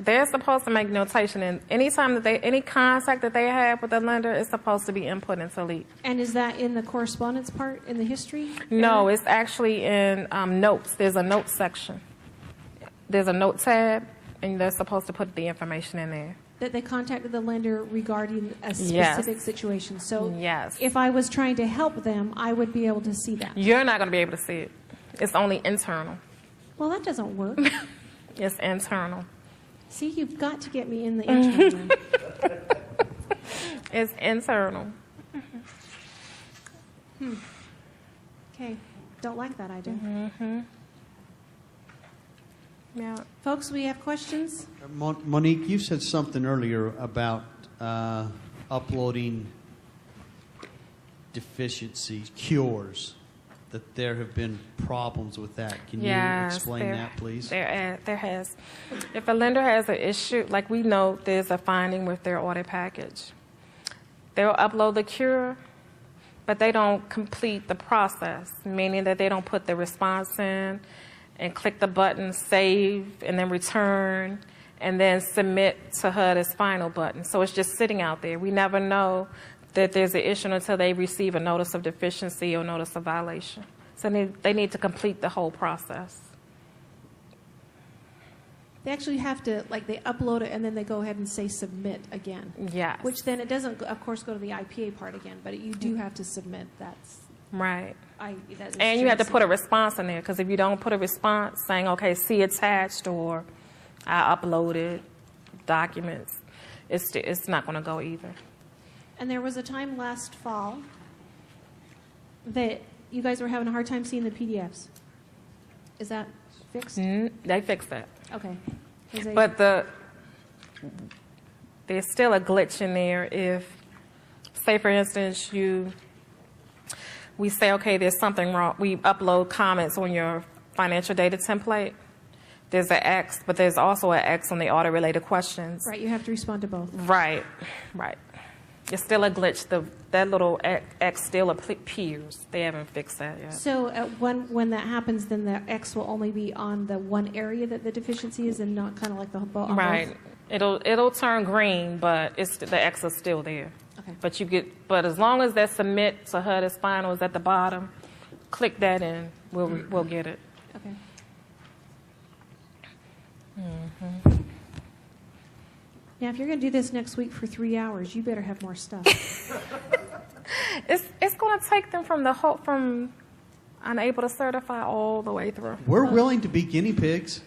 B: they're supposed to make notation, and anytime that any contact that they have with the lender is supposed to be input into LEAP.
I: And is that in the correspondence part, in the history?
B: No,
I: area?
B: it's actually in notes. There's a notes section. There's a note tab, and they're supposed to put the information in there.
I: That they contacted the lender regarding a
B: Yes.
I: specific situation. So
B: Yes.
I: if I was trying to help them, I would be able to see that.
B: You're not going to be able to see it. It's only internal.
I: Well, that doesn't work.
B: It's internal.
I: See, you've got to get me in the internal.
B: It's internal.
I: Okay, don't like that idea.
B: Yeah.
I: Folks, we have questions?
A: Monique, you said something earlier about uploading deficiencies, cures, that there have been problems with that. Can you explain that, please?
B: There has. If a lender has an issue, like we know there's a finding with their audit package, they'll upload the cure, but they don't complete the process, meaning that they don't put the response in and click the button, save, and then return, and then submit to HUD as final button. So it's just sitting out there. We never know that there's an issue until they receive a notice of deficiency or notice of violation. So they need to complete the whole process.
I: They actually have to, like, they upload it and then they go ahead and say submit again.
B: Yes.
I: Which then it doesn't, of course, go to the IPA part again, but you do have to submit. That's
B: Right.
I: that is
B: And you have to
I: true.
B: put a response in there, because if you don't put a response saying, okay, see attached, or I uploaded documents, it's not going to go either.
I: And there was a time last fall that you guys were having a hard time seeing the PDFs. Is that fixed?
B: They fixed that.
I: Okay. Is they-
B: But there's still a glitch in there if, say for instance, we say, okay, there's something wrong. We upload comments on your financial data template. There's an X, but there's also an X on the audit-related questions.
I: Right, you have to respond to both.
B: Right. It's still a glitch. That little X still appears. They haven't fixed that yet.
I: So when that happens, then the X will only be on the one area that the deficiency is, and not kind of like the whole.
B: Right. It'll turn green, but the X is still there.
I: Okay.
B: But as long as that submit to HUD as final is at the bottom, click that and we'll get it.
I: Okay. Now, if you're going to do this next week for 3 hours, you better have more stuff.
B: It's going to take them from unable to certify all the way through.
A: We're willing to be guinea pigs.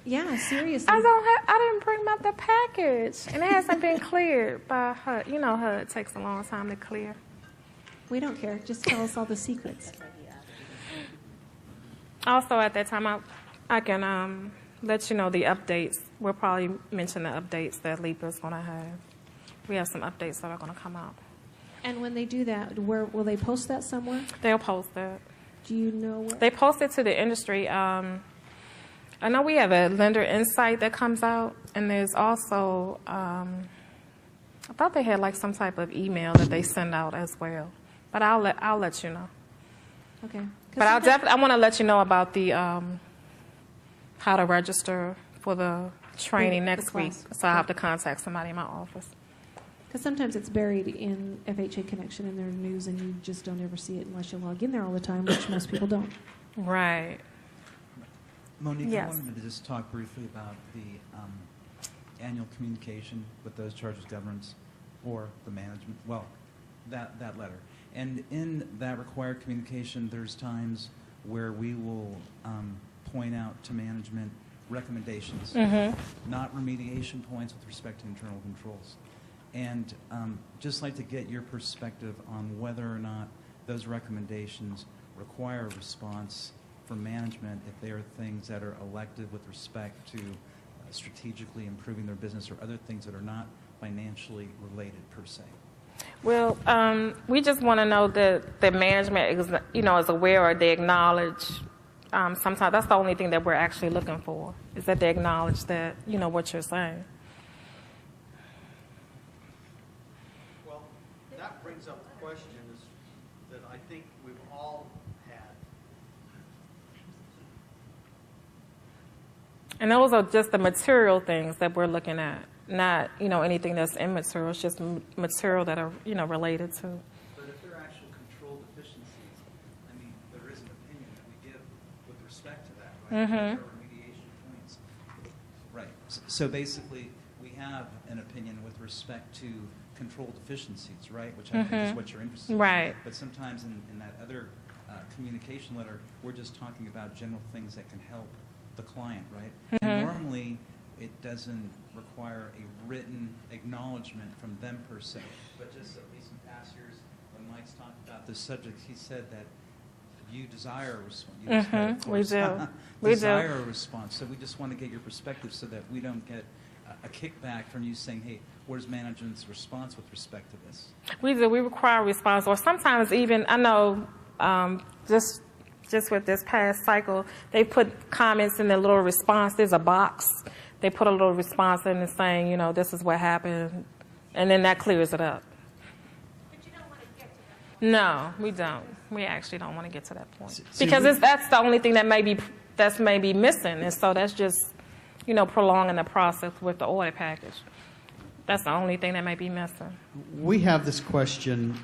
I: Yeah, seriously.
B: I didn't bring up the package, and it hasn't been cleared by HUD. You know, HUD takes a long time to clear.
I: We don't care. Just tell us all the secrets.
B: Also, at that time, I can let you know the updates. We'll probably mention the updates that LEAP is going to have. We have some updates that are going to come out.
I: And when they do that, where will they post that somewhere?
B: They'll post it.
I: Do you know where?
B: They post it to the industry. I know we have a lender insight that comes out, and there's also, I thought they had like some type of email that they send out as well. But I'll let you know.
I: Okay. 'Cause
B: But I
I: sometimes-
B: want to let you know about the how to register for the training
I: The
B: next week.
I: class.
B: So I have to contact somebody in my office.
I: Because sometimes it's buried in FHA Connection in their news, and you just don't ever see it unless you log in there all the time, which most people don't.
B: Right.
J: Monique,
B: Yes.
J: I wanted to just talk briefly about the annual communication with those charged with governance or the management, well, that letter. And in that required communication, there's times where we will point out to management recommendations, not remediation points with respect to internal controls. And just like to get your perspective on whether or not those recommendations require a response from management if they are things that are elected with respect to strategically improving their business or other things that are not financially related per se.
B: Well, we just want to know that the management is, is aware or they acknowledge. Sometimes that's the only thing that we're actually looking for, is that they acknowledge that, what you're saying.
A: Well, that brings up questions that I think we've all had.
B: And those are just the material things that we're looking at, not, anything that's immaterial. It's just material that are, related to.
J: But if there are actual control deficiencies, I mean, there is an opinion that we give with respect to that, right?
B: Mhm.
J: There are remediation points. Right. So basically, we have an opinion with respect to control deficiencies, right? Which I think is what you're interested in.
B: Right.
J: But sometimes in that other communication letter, we're just talking about general things that can help the client, right? And normally, it doesn't require a written acknowledgement from them per se, but just at least in past years, when Mike's talked about this subject, he said that you desire a response. You desire, of
B: We
J: course.
B: do. We
J: Desire
B: do.
J: a response. So we just want to get your perspective so that we don't get a kickback from you saying, hey, where's management's response with respect to this?
B: We do. We require a response, or sometimes even, I know, just with this past cycle, they put comments in their little response. There's a box. They put a little response in and saying, this is what happened, and then that clears it up.
H: But you don't want to get to that.
B: No, we don't. We actually don't want to get to that point
A: See,
B: because that's the only thing that may be missing, and so that's just, prolonging the process with the audit package. That's the only thing that may be missing.
A: We have this question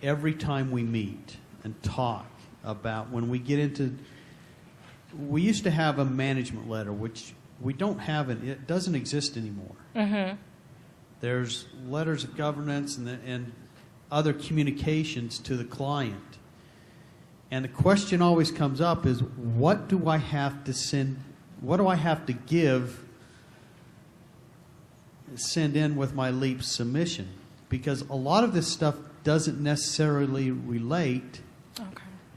A: every time we meet and talk about when we get into. We used to have a management letter, which we don't have it. It doesn't exist anymore.
B: Mm-hmm.
A: There's letters of governance and other communications to the client. And the question always comes up is, what do I have to send? What do I have to send in with my LEAP submission? Because a lot of this stuff doesn't necessarily relate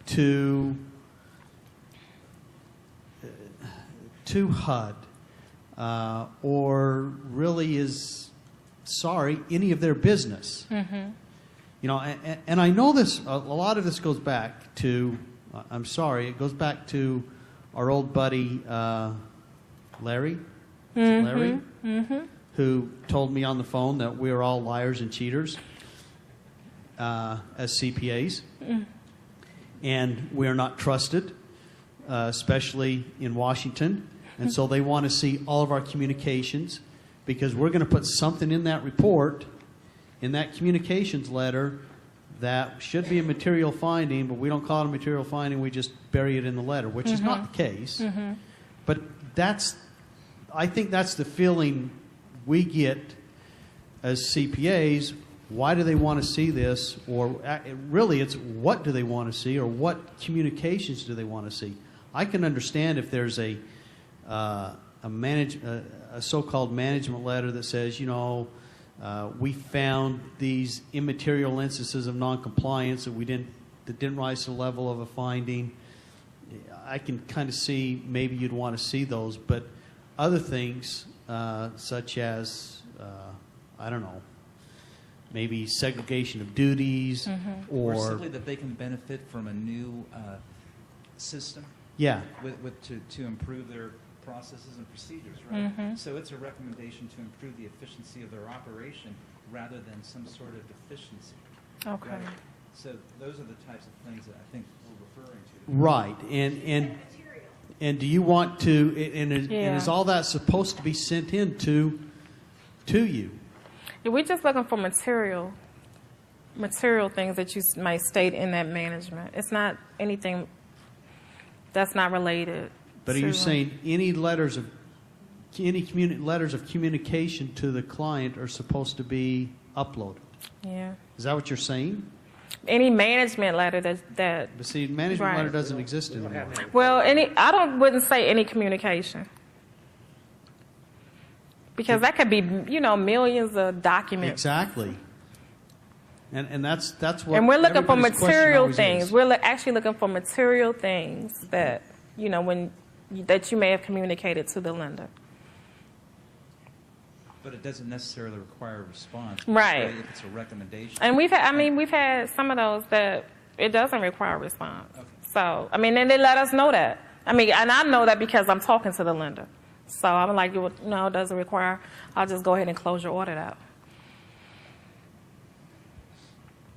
A: to HUD or really is, any of their business.
B: Mm-hmm.
A: And I know this, a lot of this goes back to, it goes back to our old buddy Larry, Is it Larry?
B: Mm-hmm.
A: Who told me on the phone that we're all liars and cheaters as CPAs. And we're not trusted, especially in Washington. And so they want to see all of our communications because we're going to put something in that report, in that communications letter, that should be a material finding, but we don't call it a material finding, we just bury it in the letter, which is not the case. But I think that's the feeling we get as CPAs. Why do they want to see this? Or really, it's what do they want to see, or what communications do they want to see? I can understand if there's a so-called management letter that says, we found these immaterial instances of noncompliance that didn't rise to the level of a finding. I can kind of see maybe you'd want to see those, but other things such as I don't know, maybe segregation of duties
J: or simply that they can benefit from a new system.
A: Yeah.
J: To improve their processes and procedures, right? So it's a recommendation to improve the efficiency of their operation rather than some sort of deficiency.
B: Okay.
J: Right? So those are the types of things that I think we're referring to.
A: Right. And do you want to, and is all that supposed to be sent in to you?
B: Yeah, we're just looking for material things that you might state in that management. It's not anything that's not related.
A: But are you saying any letters of communication to the client are supposed to be uploaded?
B: Yeah.
A: Is that what you're saying?
B: Any management letter that
A: But see, management letter doesn't exist anymore.
B: well, wouldn't say any communication. Because that could be, millions of documents.
A: Exactly. And that's what.
B: And we're looking for
A: everybody's question
B: material
A: always
B: things.
A: is.
B: We're actually looking for material things that, that you may have communicated to the lender.
J: But it doesn't necessarily require a response.
B: Right.
J: If it's a recommendation.
B: And we've had some of those that it doesn't require a response. Okay. So, and they let us know that. And I know that because I'm talking to the lender. So I'm like, no, it doesn't require. I'll just go ahead and close your audit out.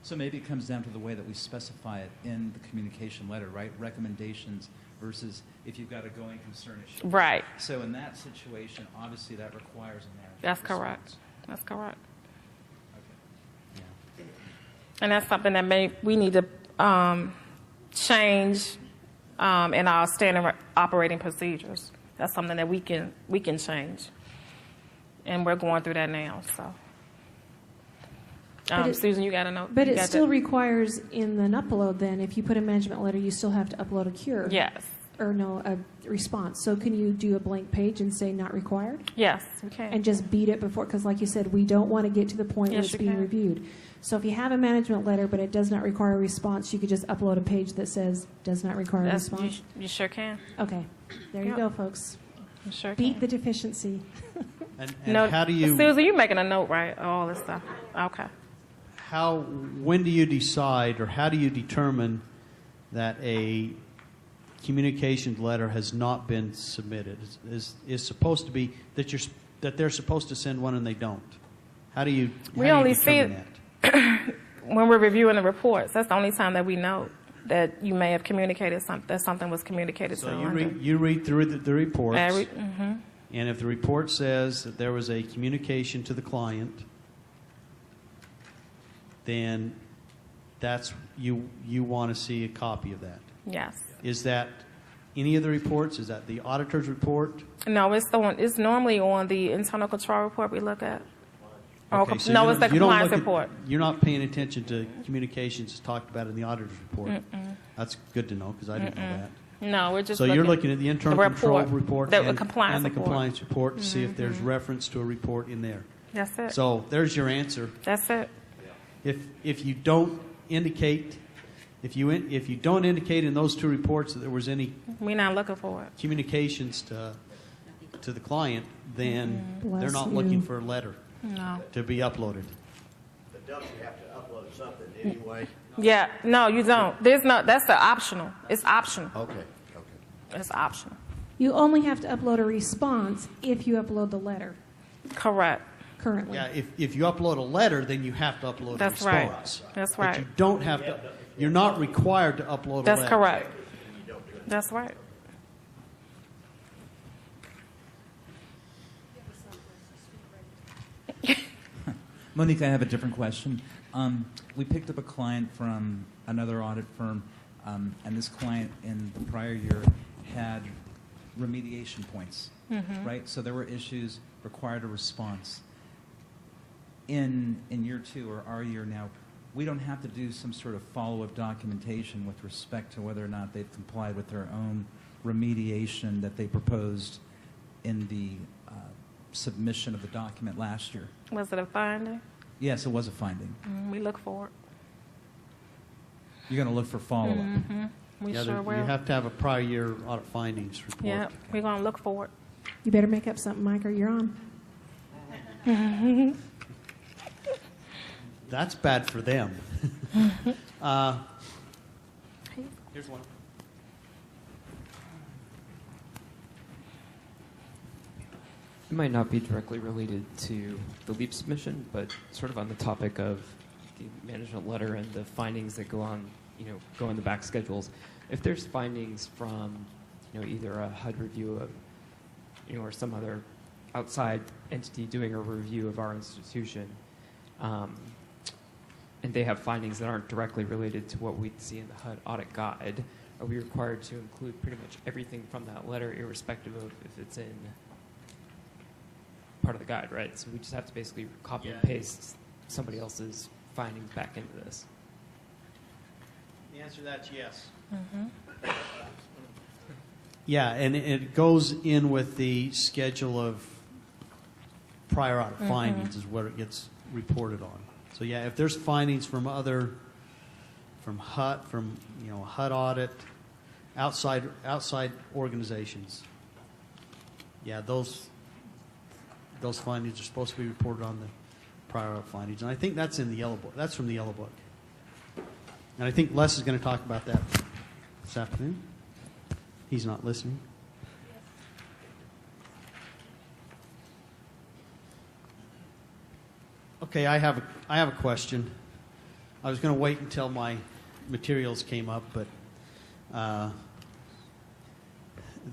J: So maybe it comes down to the way that we specify it in the communication letter, right? Recommendations versus if you've got a going concern issue.
B: Right.
J: So in that situation, obviously that requires a management
B: That's
J: response.
B: correct. That's correct.
J: Okay. Yeah.
B: And that's something that we need to change in our standard operating procedures. That's something that we can change, and we're going through that now. So,
I: But it-
B: Susan, you got to know.
I: But
B: you
I: it
B: got
I: still
B: to-
I: requires in an upload then, if you put a management letter, you still have to upload a cure.
B: Yes.
I: Or no, a response. So can you do a blank page and say not required?
B: Yes, we can.
I: And just beat it before, because like you said, we don't want to get to the point where
B: Yes,
I: it's
B: you
I: being
B: can.
I: reviewed. So if you have a management letter, but it does not require a response, you could just upload a page that says does not require a
B: That's,
I: response.
B: you sure can.
I: Okay, there you
B: Yep.
I: go, folks.
B: You sure
I: Beat
B: can.
I: the deficiency.
A: And
B: No,
A: how do you,
B: Susan, you making a note, right? All this stuff. Okay.
A: when do you decide or how do you determine that a communications letter has not been submitted? Is supposed to be that they're supposed to send one and they don't? How do you
B: only see
A: determine that?
B: When we're reviewing the reports, that's the only time that we know that you may have communicated that something was communicated to
A: So
B: the
A: you
B: lender.
A: read through the reports,
B: Mhm.
A: and if the report says that there was a communication to the client, then that's you want to see a copy of that.
B: Yes.
A: Is that any of the reports? Is that the auditor's report?
B: No, it's normally on the internal control report we look at.
A: Okay, so
B: No,
A: you
B: it's the
A: don't- you don't
B: compliance
A: look at-
B: report.
A: You're not paying attention to communications talked about in the auditor's report. That's good to know because I didn't know that.
B: No, we're just
A: So you're looking at the internal control report
B: the
A: and
B: compliance
A: the
B: report.
A: compliance report to see if there's reference to a report in there.
B: That's it.
A: So there's your answer.
B: That's it.
A: If you don't indicate, if you don't indicate in those two reports that there was any
B: We're not looking for it.
A: communications to the client, then they're
I: Bless
A: not
I: you.
A: looking for a letter
B: No.
A: to be uploaded.
K: But don't you have to upload something anyway?
B: Yeah. No, you don't. That's the optional. It's optional.
K: Okay, okay.
B: It's optional.
I: You only have to upload a response if you upload the letter
B: Correct.
I: currently.
A: Yeah, if you upload a letter, then you have to upload
B: That's
A: a
B: right.
A: response.
B: That's
A: But
B: right.
A: you don't have to. You're not required to upload a
B: That's
A: letter.
B: correct. That's right.
J: Monique, I have a different question. We picked up a client from another audit firm, and this client in the prior year had remediation points, right? So there were issues, required a response. In year two or our year now, we don't have to do some sort of follow-up documentation with respect to whether or not they've complied with their own remediation that they proposed in the submission of the document last year.
B: Was it a finding?
J: Yes, it was a finding.
B: We look for it.
J: You're going to look for follow-up.
B: We
A: Yeah,
B: sure will.
A: you have to have a prior year audit findings report.
B: Yeah, we're going to look for it.
I: You better make up something, Mike, or you're on.
A: That's bad for them. Here's one.
L: It might not be directly related to the LEAP submission, but sort of on the topic of the management letter and the findings that go on, go in the back schedules. If there's findings from, either a HUD review of, or some other outside entity doing a review of our institution, and they have findings that aren't directly related to what we see in the HUD audit guide, are we required to include pretty much everything from that letter, irrespective of if it's in part of the guide, right? So we just have to basically copy and paste somebody else's findings back into this.
A: The answer to that's yes. Yeah, and it goes in with the schedule of prior audit findings is where it gets reported on. So yeah, if there's findings from HUD, HUD audit, outside organizations, yeah, those findings are supposed to be reported on the prior audit findings, and I think that's in the yellow book. That's from the yellow book, and I think Les is going to talk about that this afternoon. He's not listening. Okay, I have a question. I was going to wait until my materials came up, but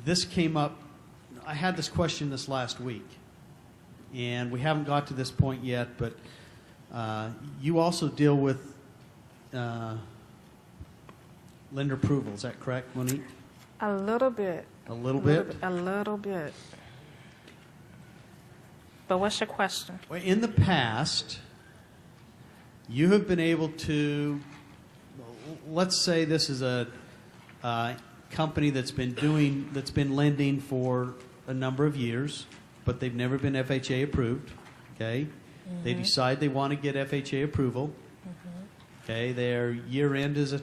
A: this came up. I had this question this last week, and we haven't got to this point yet, but you also deal with lender approval. Is that correct, Monique?
B: A little bit.
A: A little bit?
B: A little bit. But what's your question?
A: Well, in the past, you have been able to, let's say this is a company that's been lending for a number of years, but they've never been FHA approved. Okay, they decide they want to get FHA approval. Okay, their year end is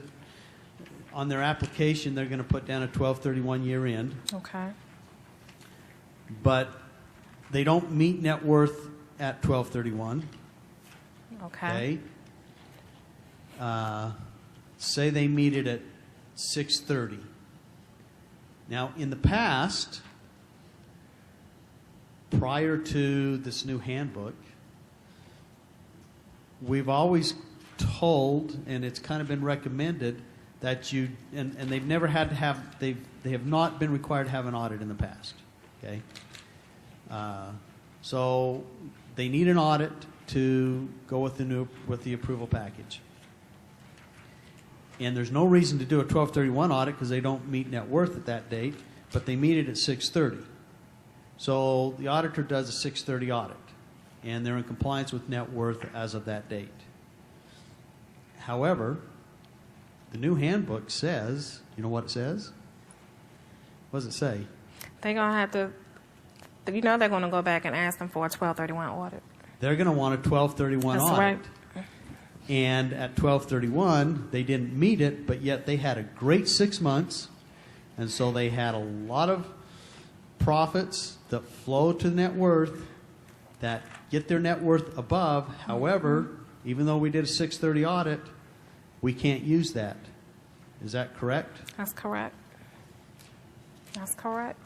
A: on their application. They're going to put down a 12/31 year end.
B: Okay.
A: But they don't meet net worth at 12/31.
B: Okay.
A: Say they meet it at 6/30. Now, in the past, prior to this new handbook, we've always told, and it's kind of been recommended, that you, and they've never had to have, they have not been required to have an audit in the past. Okay? So they need an audit to go with the approval package. And there's no reason to do a 12/31 audit because they don't meet net worth at that date, but they meet it at 6/30. So the auditor does a 6/30 audit, and they're in compliance with net worth as of that date. However, the new handbook says, you know what it says? What does it say?
B: They're going to have to, they're going to go back and ask them for a 12/31 audit.
A: They're going to want a 12/31
B: That's
A: audit.
B: right.
A: And at 12/31, they didn't meet it, but yet they had a great 6 months, and so they had a lot of profits that flow to net worth that get their net worth above. However, even though we did a 6/30 audit, we can't use that. Is that correct?
B: That's correct. That's correct.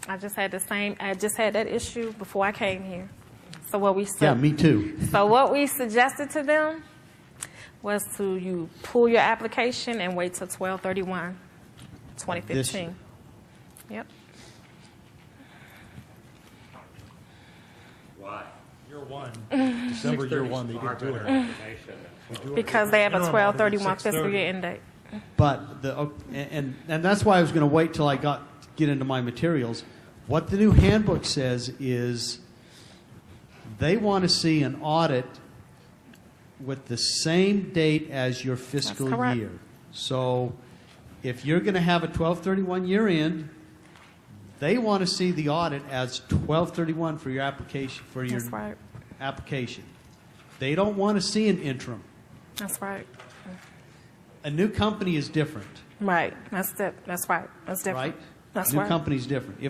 B: I just had that issue before I came here. So what we
A: Yeah, me too.
B: So what we suggested to them was you pull your application and wait till 12/31/2015. Yep.
K: Why?
C: Year one, December year one, they didn't do it.
B: Because they have a
C: Interim audit at
B: 12/31 fiscal
C: 6/30.
B: year end date.
A: But and that's why I was going to wait till I get into my materials. What the new handbook says is they want to see an audit with the same date as your fiscal
B: That's correct.
A: year. So if you're going to have a 12/31 year end, they want to see the audit as 12/31 for your application
B: That's right.
A: application. They don't want to see an interim.
B: That's right.
A: A new company is different.
B: Right. That's right. That's different.
A: Right?
B: That's
A: new
B: right.
A: company's different.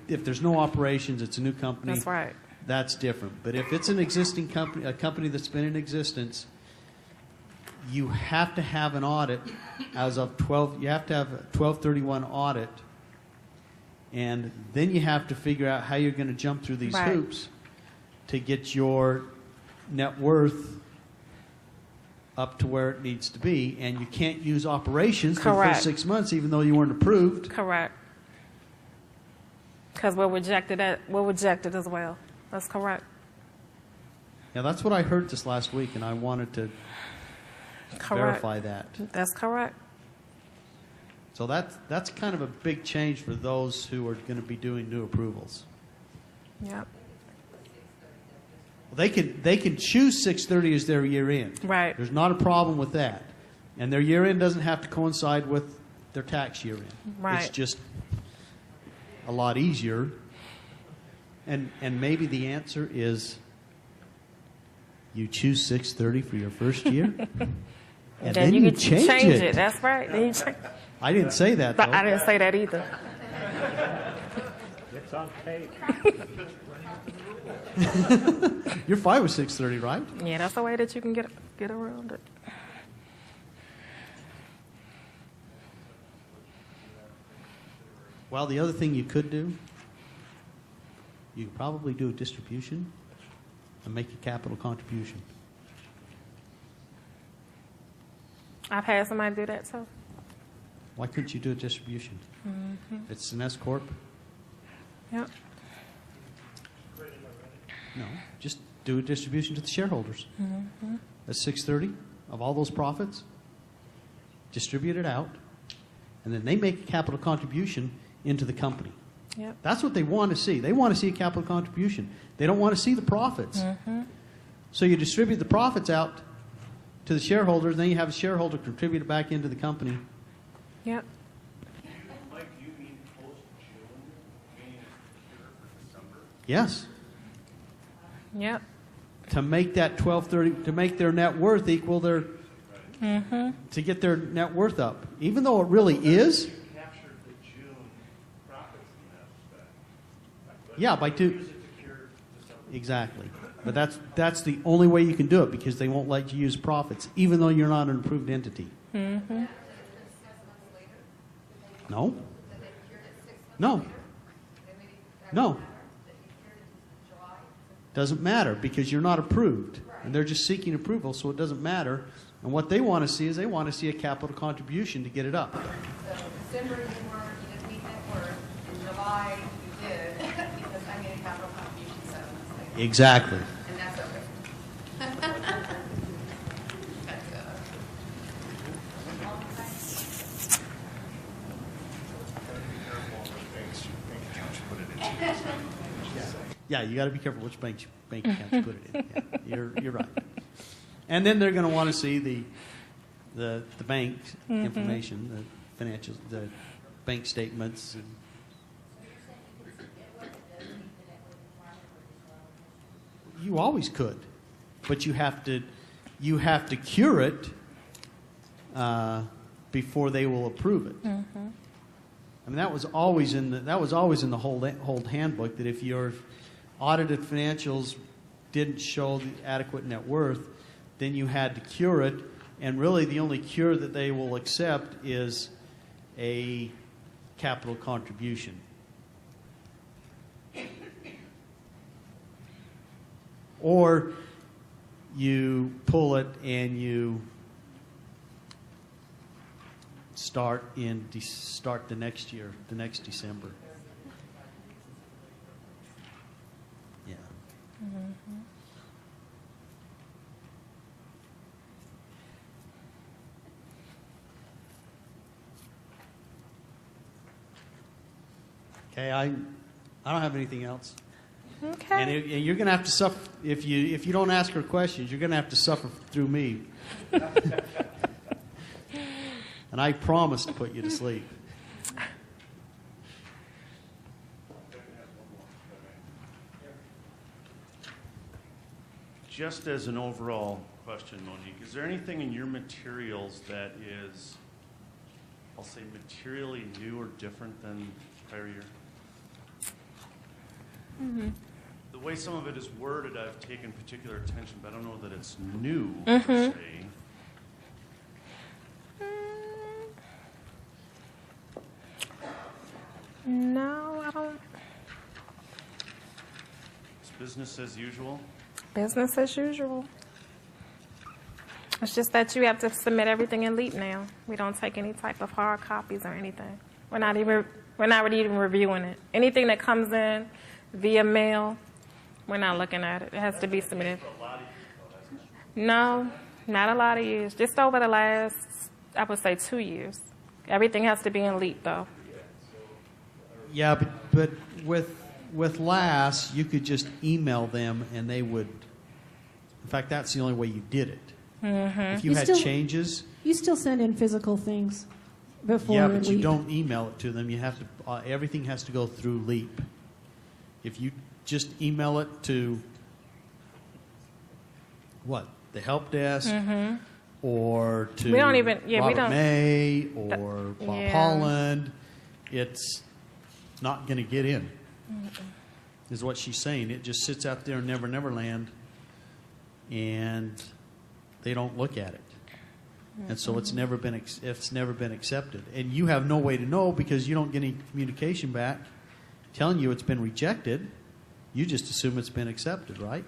A: If there's no operations, it's a new company.
B: That's right.
A: That's different. But if it's an existing company, a company that's been in existence, you have to have an audit as of 12. You have to have a 12/31 audit, and then you have to figure out how you're going to jump through these
B: Right.
A: hoops to get your net worth up to where it needs to be. And you can't use operations for the
B: Correct.
A: first 6 months, even though you weren't approved.
B: Correct. Because we're rejected as well. That's correct.
A: Yeah, that's what I heard this last week, and I wanted to
B: Correct.
A: verify that.
B: That's correct.
A: So that's kind of a big change for those who are going to be doing new approvals.
B: Yep.
A: Well, they can choose 6/30 as their year end.
B: Right.
A: There's not a problem with that, and their year end doesn't have to coincide with their tax year end.
B: Right.
A: It's just a lot easier. And maybe the answer is you choose 6/30 for your first year, and then you
B: can
A: change it.
B: That's right. Then you change.
A: I didn't say that, though.
B: But I didn't say that either.
K: It's on tape.
A: You're fine with 6/30, right?
B: Yeah, that's the way that you can get around it.
A: Well, the other thing you could do, you could probably do a distribution and make a capital contribution.
B: I've had somebody do that too.
A: Why couldn't you do a distribution? It's an S corp.
B: Yep.
A: No, just do a distribution to the shareholders. At 6:30 of all those profits, distribute it out, and then they make a capital contribution into the company.
B: Yep.
A: That's what they want to see. They want to see a capital contribution. They don't want to see the profits. So you distribute the profits out to the shareholders, then you have a shareholder contribute it back into the company.
B: Yep.
G: Mike, do you mean post-June, meaning for December?
A: Yes.
B: Yep.
A: To make that 1230, to make their net worth equal their, to get their net worth up. Even though it really is.
G: You captured the June profits in that respect.
A: Yeah, by two.
G: Use it to cure December.
A: Exactly. But that's the only way you can do it, because they won't let you use profits, even though you're not an approved entity. No. No. No. Doesn't matter, because you're not approved. And they're just seeking approval, so it doesn't matter. And what they want to see is they want to see a capital contribution to get it up.
M: So December you didn't meet net worth. In July you did because I made a capital contribution 7 months later.
A: Exactly.
M: And that's okay.
A: Yeah, you got to be careful which bank account you put it in. Yeah, you're right. And then they're going to want to see the bank information, the financial, the bank statements. And you always could, but you have to cure it before they will approve it. I mean, that was always in the whole handbook, that if your audited financials didn't show the adequate net worth, then you had to cure it. And really, the only cure that they will accept is a capital contribution. Or you pull it and you start the next year, the next December. Yeah. Okay, I don't have anything else.
B: Okay.
A: And you're going to have to suffer if you don't ask her questions. You're going to have to suffer through me. And I promise to put you to sleep.
G: Just as an overall question, Monique, is there anything in your materials that is, I'll say, materially new or different than prior year? The way some of it is worded, I've taken particular attention, but I don't know that it's new, per se.
B: No, I don't.
G: It's business as usual?
B: Business as usual. It's just that you have to submit everything in LEAP now. We don't take any type of hard copies or anything. We're not really even reviewing it. Anything that comes in via mail, we're not looking at it. It has to be submitted. No, not a lot of years. Just over the last, I would say, 2 years. Everything has to be in LEAP, though.
A: Yeah, but with LAS, you could just email them and they would. In fact, that's the only way you did it. If you had changes.
I: You still send in physical things before.
A: Yeah, but you
I: LEAP.
A: don't email it to them. You have to. Everything has to go through LEAP. If you just email it to the help desk, or to
B: We don't even- yeah, we
A: Robert
B: don't-
A: May or Bob
B: Yeah.
A: Holland, it's not going to get in. Is what she's saying. It just sits out there in Never Land, and they don't look at it. And so it's never been accepted. And you have no way to know, because you don't get any communication back telling you it's been rejected. You just assume it's been accepted, right?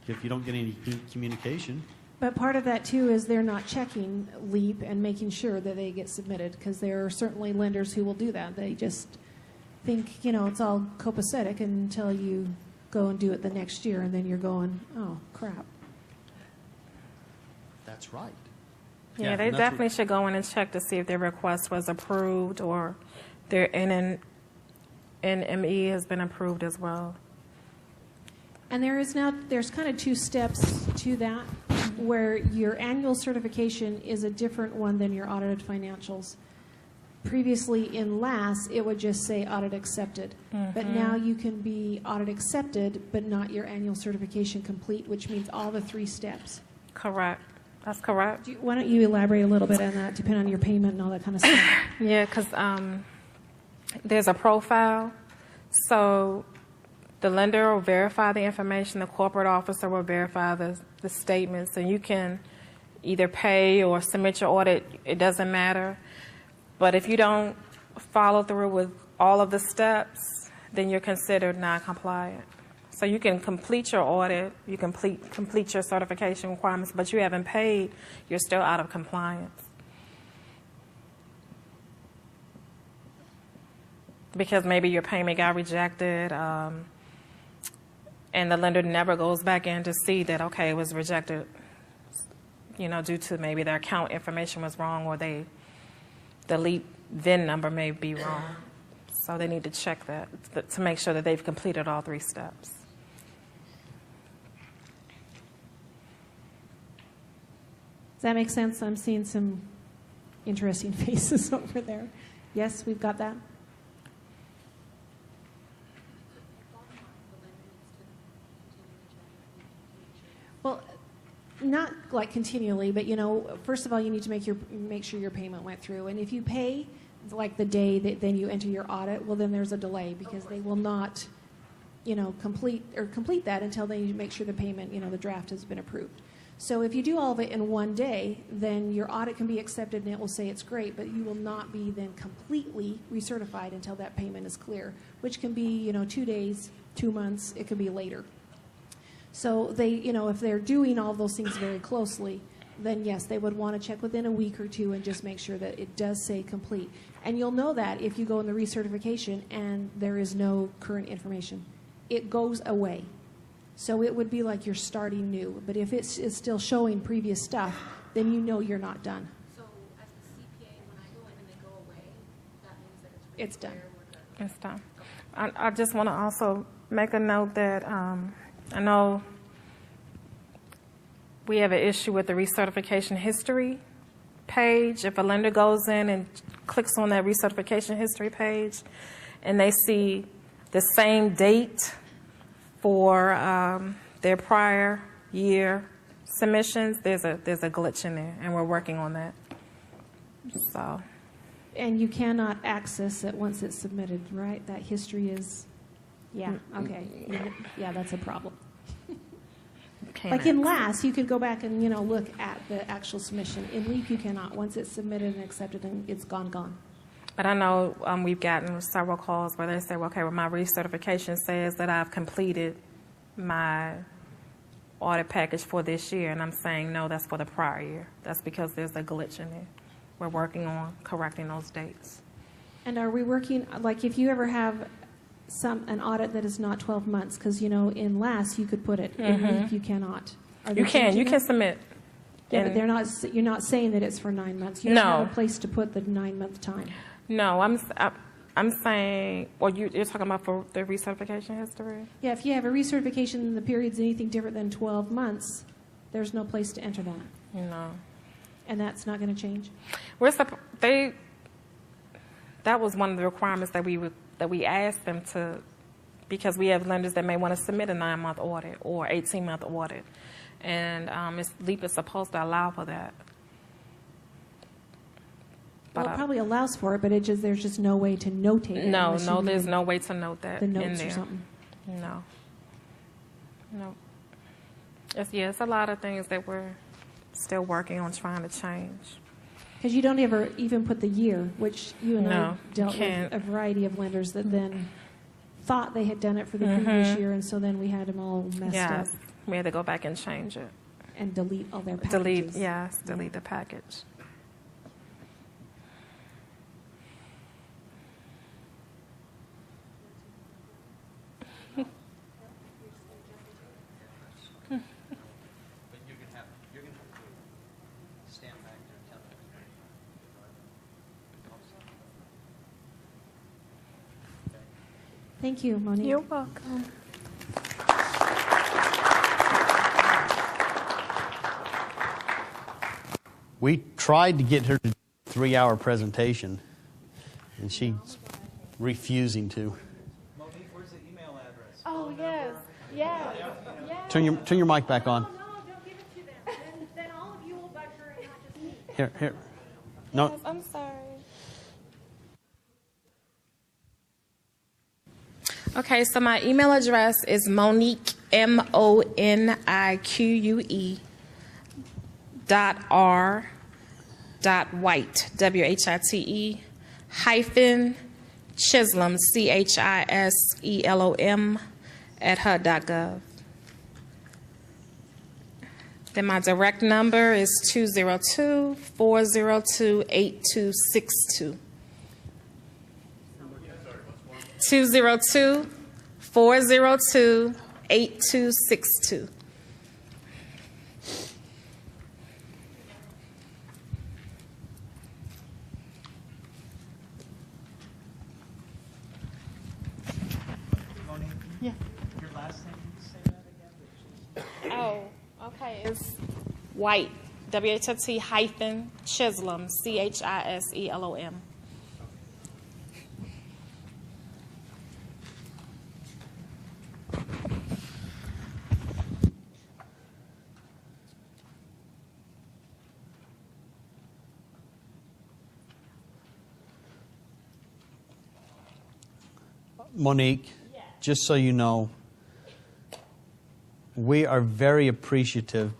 A: If you don't get any communication.
I: But part of that too is they're not checking LEAP and making sure that they get submitted, because there are certainly lenders who will do that. They just think, you know, it's all copacetic until you go and do it the next year, and then you're going, oh, crap.
A: That's right.
B: Yeah, they
A: and that's
B: definitely should go in and check to see if their request was approved or their NME has been approved as well.
I: And there's kind of two steps to that, where your annual certification is a different one than your audited financials. Previously in LAS, it would just say audit accepted. But now you can be audit accepted, but not your annual certification complete, which means all the 3 steps.
B: Correct. That's correct.
I: Why don't you elaborate a little bit on that, depending on your payment and all that kind of stuff?
B: Yeah, because there's a profile. So the lender will verify the information, the corporate officer will verify the statements, and you can either pay or submit your audit. It doesn't matter. But if you don't follow through with all of the steps, then you're considered non-compliant. So you can complete your audit, you complete your certification requirements, but you haven't paid, you're still out of compliance. Because maybe your payment got rejected, and the lender never goes back in to see that, okay, it was rejected, you know, due to maybe their account information was wrong, or the LEAP VIN number may be wrong. So they need to check that to make sure that they've completed all 3 steps.
I: Does that make sense? I'm seeing some interesting faces over there. Yes, we've got that. Well, not like continually, but, you know, first of all, you need to make sure your payment went through. And if you pay like the day that then you enter your audit, well, then there's a delay, because they will not, you know, complete that until they make sure the payment, you know, the draft has been approved. So if you do all of it in one day, then your audit can be accepted and it will say it's great, but you will not be then completely recertified until that payment is clear, which can be, you know, 2 days, 2 months, it could be later. So they, you know, if they're doing all those things very closely, then yes, they would want to check within a week or 2 and just make sure that it does say complete. And you'll know that if you go in the recertification and there is no current information. It goes away. So it would be like you're starting new. But if it's still showing previous stuff, then you know you're not done.
H: So as the CPA, when I go in and they go away, that means that it's
I: It's done.
B: It's done. I just want to also make a note that I know we have an issue with the recertification history page. If a lender goes in and clicks on that recertification history page and they see the same date for their prior year submissions, there's a glitch in there, and we're working on that. So.
I: And you cannot access it once it's submitted, right? That history is, yeah, okay. Yeah, that's a problem. Like in LAS, you could go back and, you know, look at the actual submission. In LEAP, you cannot. Once it's submitted and accepted, and it's gone.
B: But I know we've gotten several calls where they say, well, okay, well, my recertification says that I've completed my audit package for this year, and I'm saying, no, that's for the prior year. That's because there's a glitch in it. We're working on correcting those dates.
I: And are we working, like if you ever have an audit that is not 12 months, because, you know, in LAS, you could put it. In LEAP, you cannot.
B: You can submit.
I: Yeah, but you're not saying that it's for 9 months. You don't have a place to put the 9-month time.
B: No, I'm saying, well, you're talking about for the recertification history?
I: Yeah, if you have a recertification and the period's anything different than 12 months, there's no place to enter that.
B: No.
I: And that's not going to change?
B: That was one of the requirements that we asked them to, because we have lenders that may want to submit a 9-month audit or 18-month audit. And LEAP is supposed to allow for that.
I: Well, it probably allows for it, but there's just no way to notate it.
B: No, there's no way to note that
I: the
B: in
I: notes
B: there.
I: or something.
B: No. It's a lot of things that we're still working on trying to change.
I: Because you don't ever even put the year, which you and I dealt
B: can't.
I: with a variety of lenders that then thought they had done it for the previous year, and so then we had them all messed up.
B: We had to go back and change it.
I: and delete all their packages.
B: Delete, yes, delete the package.
A: But you're gonna have to stand back there and tell them.
I: Thank you, Monique.
B: You're welcome.
A: We tried to get her to do a 3-hour presentation, and she's refusing to.
J: Monique, where's the email address?
H: Oh, yes, yes, yes.
A: Turn your mic back on.
H: No, don't give it to them. Then all of you will bug her and not just me.
A: Here. No.
B: Yes, I'm sorry. Okay, so my email address is Monique, MONIQUE, .R.White, WHITE, hyphen Chislom, CHISELOM, at HUD.gov. Then my direct number is 202-402-8262. 202-402-8262.
D: Monique?
B: Yeah.
D: Your last name, can you say that again?
B: Oh, okay. It's White, WHIT hyphen Chislom, CHISELOM.
A: Monique, just so you know, we are very appreciative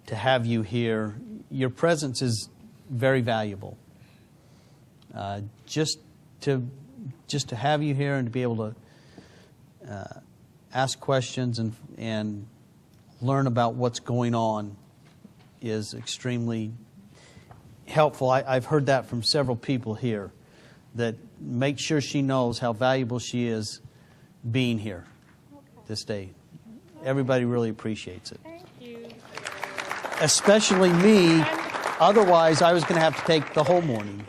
A: to have you here. Your presence is very valuable. Just to have you here and to be able to ask questions and learn about what's going on is extremely helpful. I've heard that from several people here, that make sure she knows how valuable she is being here this day. Everybody really appreciates it.
B: Thank you.
A: Especially me. Otherwise, I was going to have to take the whole morning.